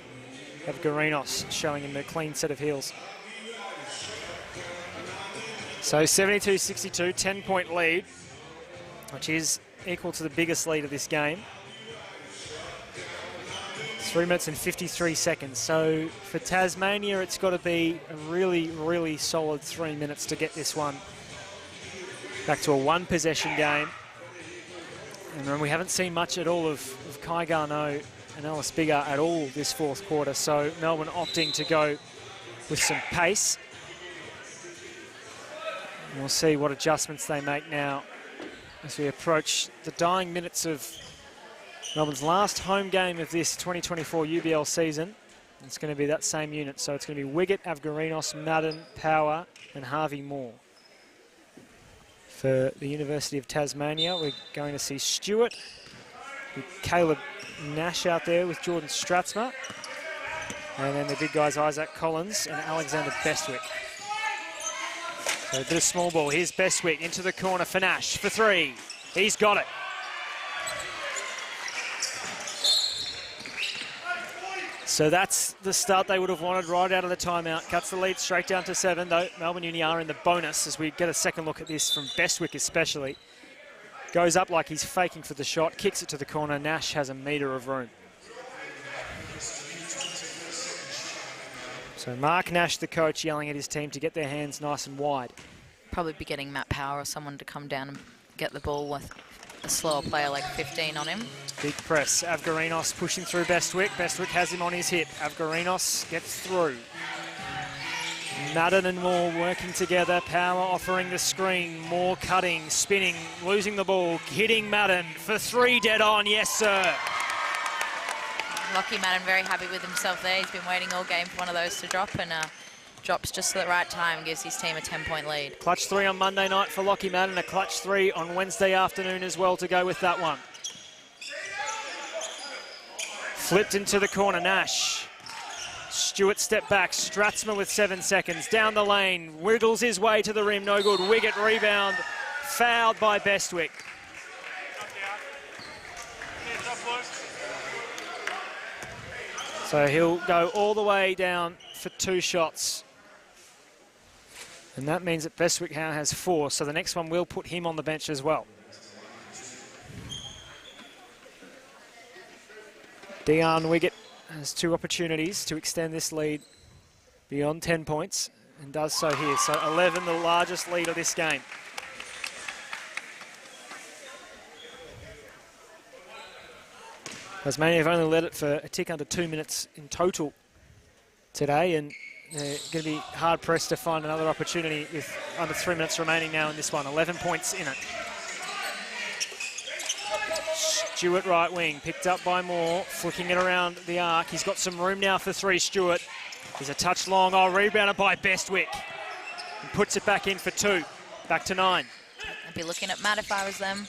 Avgarinos showing him a clean set of heels. So 72-62, 10-point lead, which is equal to the biggest lead of this game. 3 minutes and 53 seconds. So for Tasmania, it's got to be a really, really solid 3 minutes to get this one back to a 1-possession game. And we haven't seen much at all of Kai Garneau and Alice Biggar at all this 4th quarter. So Melbourne opting to go with some pace. And we'll see what adjustments they make now as we approach the dying minutes of Melbourne's last home game of this 2024 UBL season. It's going to be that same unit, so it's going to be Wiggett, Avgarinos, Madden, Power and Harvey Moore. For the University of Tasmania, we're going to see Stewart with Caleb Nash out there with Jordan Stratzma. And then the big guys, Isaac Collins and Alexander Bestwick. So a bit of small ball. Here's Bestwick into the corner for Nash for 3. He's got it. So that's the start they would have wanted right out of the timeout. Cuts the lead straight down to 7, though Melbourne Uni are in the bonus as we get a second look at this from Bestwick especially. Goes up like he's faking for the shot, kicks it to the corner. Nash has a metre of room. So Mark Nash, the coach, yelling at his team to get their hands nice and wide. Probably be getting Matt Power or someone to come down and get the ball with a slower player like 15 on him. Big press. Avgarinos pushing through Bestwick. Bestwick has him on his hip. Avgarinos gets through. Madden and Moore working together. Power offering the screen. Moore cutting, spinning, losing the ball. Hitting Madden for 3 dead on. Yes, sir. Lockie Madden very happy with himself there. He's been waiting all game for one of those to drop, and drops just at the right time, gives his team a 10-point lead. Clutch 3 on Monday night for Lockie Madden, a clutch 3 on Wednesday afternoon as well to go with that one. Flipped into the corner, Nash. Stewart step back, Stratzma with 7 seconds. Down the lane, wiggles his way to the rim, no good. Wiggett rebound, fouled by Bestwick. So he'll go all the way down for 2 shots. And that means that Bestwick now has 4, so the next one will put him on the bench as well. Dion Wiggett has 2 opportunities to extend this lead beyond 10 points and does so here. So 11, the largest lead of this game. Tasmania have only led it for a tick under 2 minutes in total today, and they're going to be hard-pressed to find another opportunity with under 3 minutes remaining now in this one. 11 points in it. Stewart right wing, picked up by Moore, flicking it around the arc. He's got some room now for 3, Stewart. He's a touch long, rebounded by Bestwick. And puts it back in for 2. Back to 9. I'd be looking at Matt if I was them.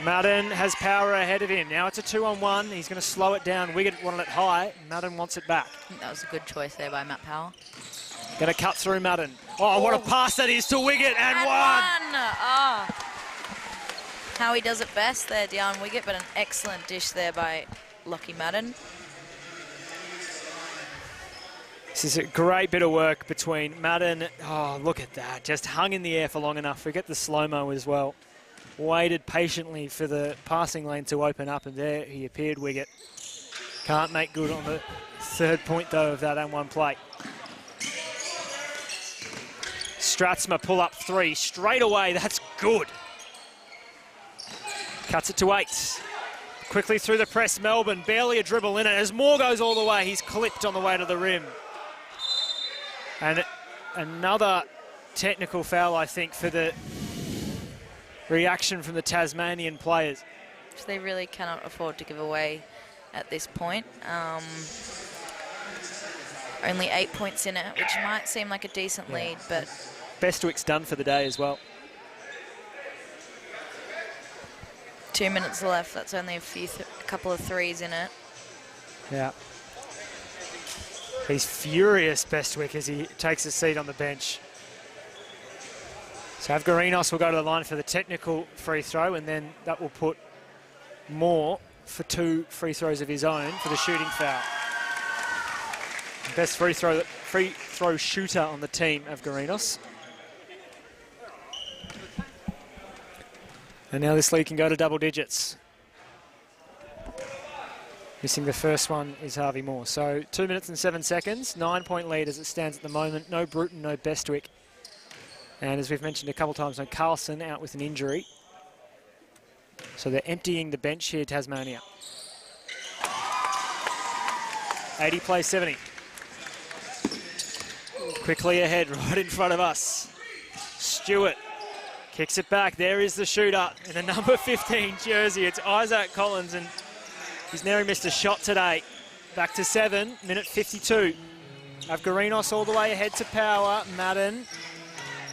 Madden has power ahead of him. Now it's a 2-on-1. He's going to slow it down. Wiggett wanted it high. Madden wants it back. I think that was a good choice there by Matt Power. Going to cut through Madden. Oh, what a pass that is to Wiggett, and one! Oh. How he does it best there, Dion Wiggett, but an excellent dish there by Lockie Madden. This is a great bit of work between Madden. Oh, look at that. Just hung in the air for long enough. Forget the slow-mo as well. Waited patiently for the passing lane to open up, and there he appeared, Wiggett. Can't make good on the 3rd point, though, of that and 1 play. Stratsma pull up 3 straight away. That's good. Cuts it to 8. Quickly through the press, Melbourne. Barely a dribble in it. As Moore goes all the way, he's clipped on the way to the rim. And another technical foul, I think, for the reaction from the Tasmanian players. Which they really cannot afford to give away at this point. Only 8 points in it, which might seem like a decent lead, but... Bestwick's done for the day as well. 2 minutes left. That's only a couple of 3s in it. Yeah. He's furious, Bestwick, as he takes a seat on the bench. So Avgarinos will go to the line for the technical free throw, and then that will put Moore for 2 free throws of his own for the shooting foul. Best free throw shooter on the team, Avgarinos. And now this lead can go to double digits. Missing the first one is Harvey Moore. So 2 minutes and 7 seconds, 9-point lead as it stands at the moment. No Bruton, no Bestwick. And as we've mentioned a couple of times, no Carlson out with an injury. So they're emptying the bench here, Tasmania. 80 plays 70. Quickly ahead, right in front of us. Stewart kicks it back. There is the shooter in the number 15 jersey. It's Isaac Collins, and he's nearly missed a shot today. Back to 7, minute 52. Avgarinos all the way ahead to Power. Madden,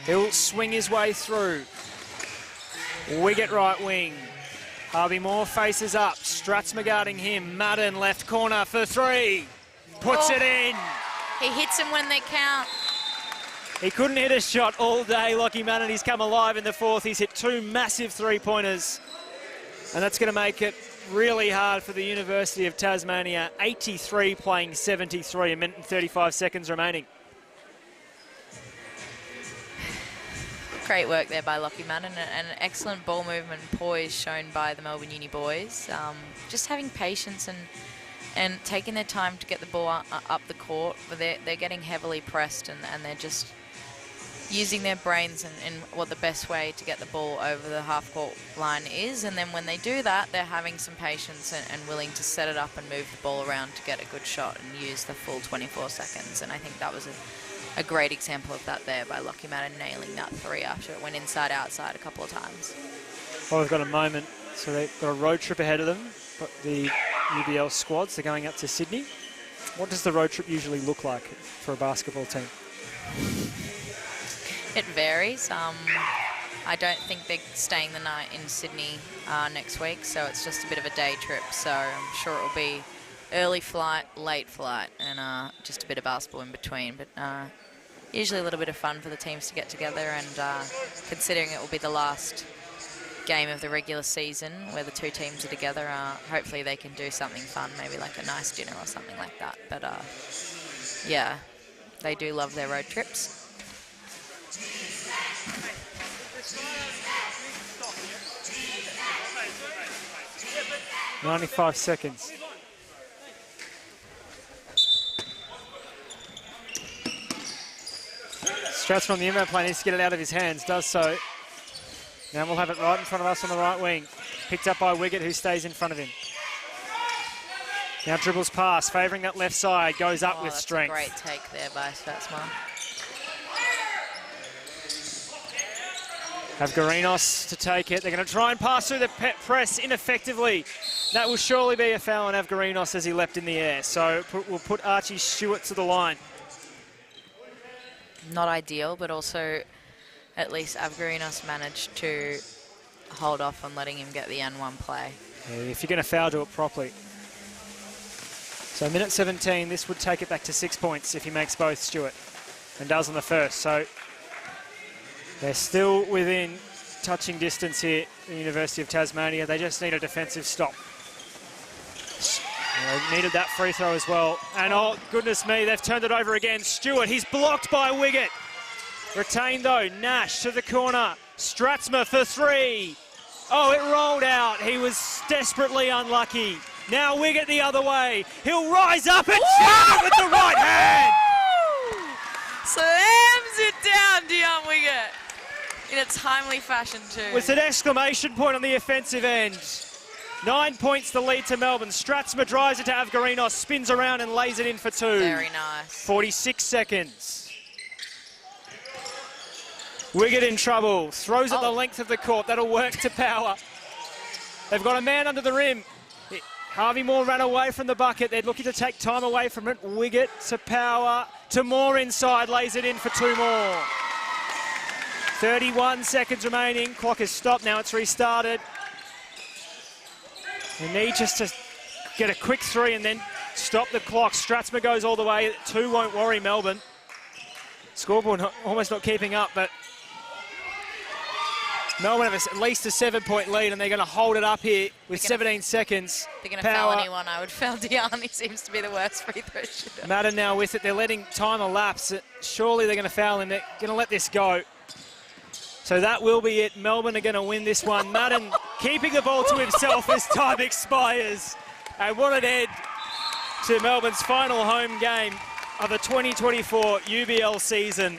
he'll swing his way through. Wiggett right wing. Harvey Moore faces up. Stratsma guarding him. Madden left corner for 3. Puts it in. He hits them when they count. He couldn't hit a shot all day, Lockie Madden. He's come alive in the 4th. He's hit 2 massive 3-pointers. And that's going to make it really hard for the University of Tasmania. 83 playing 73, a minute and 35 seconds remaining. Great work there by Lockie Madden, and an excellent ball movement and poise shown by the Melbourne Uni boys. Just having patience and taking their time to get the ball up the court, but they're getting heavily pressed, and they're just using their brains and what the best way to get the ball over the half-court line is. And then when they do that, they're having some patience and willing to set it up and move the ball around to get a good shot and use the full 24 seconds. And I think that was a great example of that there by Lockie Madden, nailing that 3 after it went inside-outside a couple of times. Well, we've got a moment. So they've got a road trip ahead of them. Got the UBL squads. They're going up to Sydney. What does the road trip usually look like for a basketball team? It varies. I don't think they're staying the night in Sydney next week, so it's just a bit of a day trip. So I'm sure it will be early flight, late flight, and just a bit of basketball in between. But usually a little bit of fun for the teams to get together, and considering it will be the last game of the regular season where the 2 teams are together, hopefully they can do something fun, maybe like a nice dinner or something like that. But yeah, they do love their road trips. 95 seconds. Strathmore on the inbound play needs to get it out of his hands, does so. Now we'll have it right in front of us on the right wing. Picked up by Wiggett, who stays in front of him. Now dribbles past, favouring that left side, goes up with strength. That's a great take there by Strathmore. Avgarinos to take it. They're going to try and pass through the press ineffectively. That will surely be a foul on Avgarinos as he leapt in the air. So we'll put Archie Stewart to the line. Not ideal, but also at least Avgarinos managed to hold off on letting him get the N1 play. Yeah, if you're going to foul, do it properly. So minute 17, this would take it back to 6 points if he makes both, Stewart, and does on the first. So they're still within touching distance here, the University of Tasmania. They just need a defensive stop. They needed that free throw as well. And oh, goodness me, they've turned it over again. Stewart, he's blocked by Wiggett. Retained though, Nash to the corner. Strathmore for three. Oh, it rolled out. He was desperately unlucky. Now Wiggett the other way. He'll rise up and jam it with the right hand. Slams it down, Dion Wiggett. In a timely fashion too. With an exclamation point on the offensive end. 9 points the lead to Melbourne. Strathmore drives it to Avgarinos, spins around and lays it in for two. Very nice. 46 seconds. Wiggett in trouble. Throws it the length of the court. That'll work to Power. They've got a man under the rim. Harvey Moore ran away from the bucket. They're looking to take time away from it. Wiggett to Power. To Moore inside. Lays it in for two more. 31 seconds remaining. Clock is stopped. Now it's restarted. They need just to get a quick three and then stop the clock. Strathmore goes all the way. Two won't worry Melbourne. Scoreboard almost not keeping up, but Melbourne have at least a 7-point lead and they're going to hold it up here with 17 seconds. If they're going to foul anyone, I would foul Dion. He seems to be the worst free throw shooter. Madden now with it. They're letting time elapse. Surely they're going to foul him. They're going to let this go. So that will be it. Melbourne are going to win this one. Madden keeping the ball to himself as time expires. And what an end to Melbourne's final home game of the 2024 UBL season.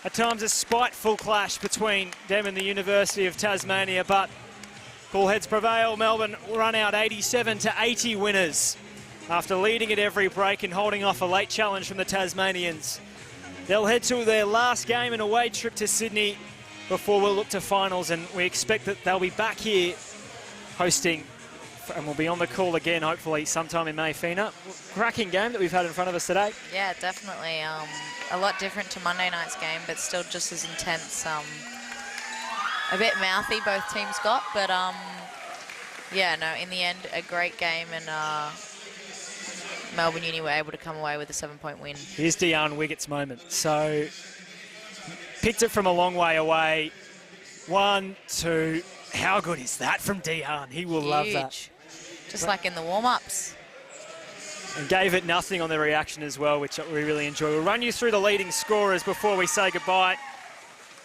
At times a spiteful clash between them and the University of Tasmania, but cool heads prevail. Melbourne run out 87-80 winners after leading at every break and holding off a late challenge from the Tasmanians. They'll head to their last game and away trip to Sydney before we'll look to finals, and we expect that they'll be back here hosting, and we'll be on the call again hopefully sometime in May. Fina, cracking game that we've had in front of us today. Yeah, definitely. A lot different to Monday night's game, but still just as intense. A bit mouthy both teams got, but yeah, no, in the end, a great game, and Melbourne Uni were able to come away with a 7-point win. Here's Dion Wiggett's moment. So picked it from a long way away. 1, 2. How good is that from Dion? He will love that. Just like in the warm-ups. And gave it nothing on the reaction as well, which we really enjoy. We'll run you through the leading scorers before we say goodbye.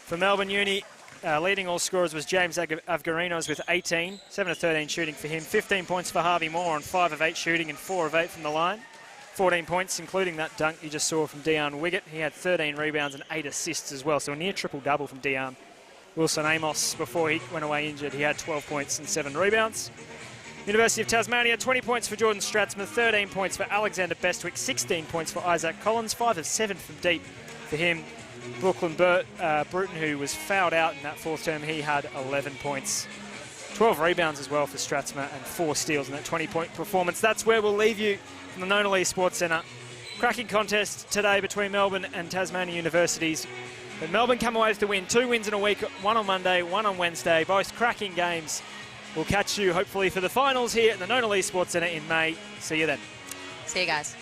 For Melbourne Uni, leading all scorers was James Avgarinos with 18. 7 of 13 shooting for him. 15 points for Harvey Moore on 5 of 8 shooting and 4 of 8 from the line. 14 points, including that dunk you just saw from Dion Wiggett. He had 13 rebounds and 8 assists as well, so a near triple-double from Dion. Wilson Amos, before he went away injured, he had 12 points and 7 rebounds. University of Tasmania, 20 points for Jordan Strathmore, 13 points for Alexander Bestwick, 16 points for Isaac Collins, 5 of 7 from deep for him. Brooklyn Bruton, who was fouled out in that fourth term, he had 11 points. 12 rebounds as well for Strathmore and 4 steals in that 20-point performance. That's where we'll leave you from the Nona Lee Sports Centre. Cracking contest today between Melbourne and Tasmania Universities. But Melbourne come away with the win. 2 wins in a week, 1 on Monday, 1 on Wednesday. Both cracking games. We'll catch you hopefully for the finals here at the Nona Lee Sports Centre in May. See you then. See you guys.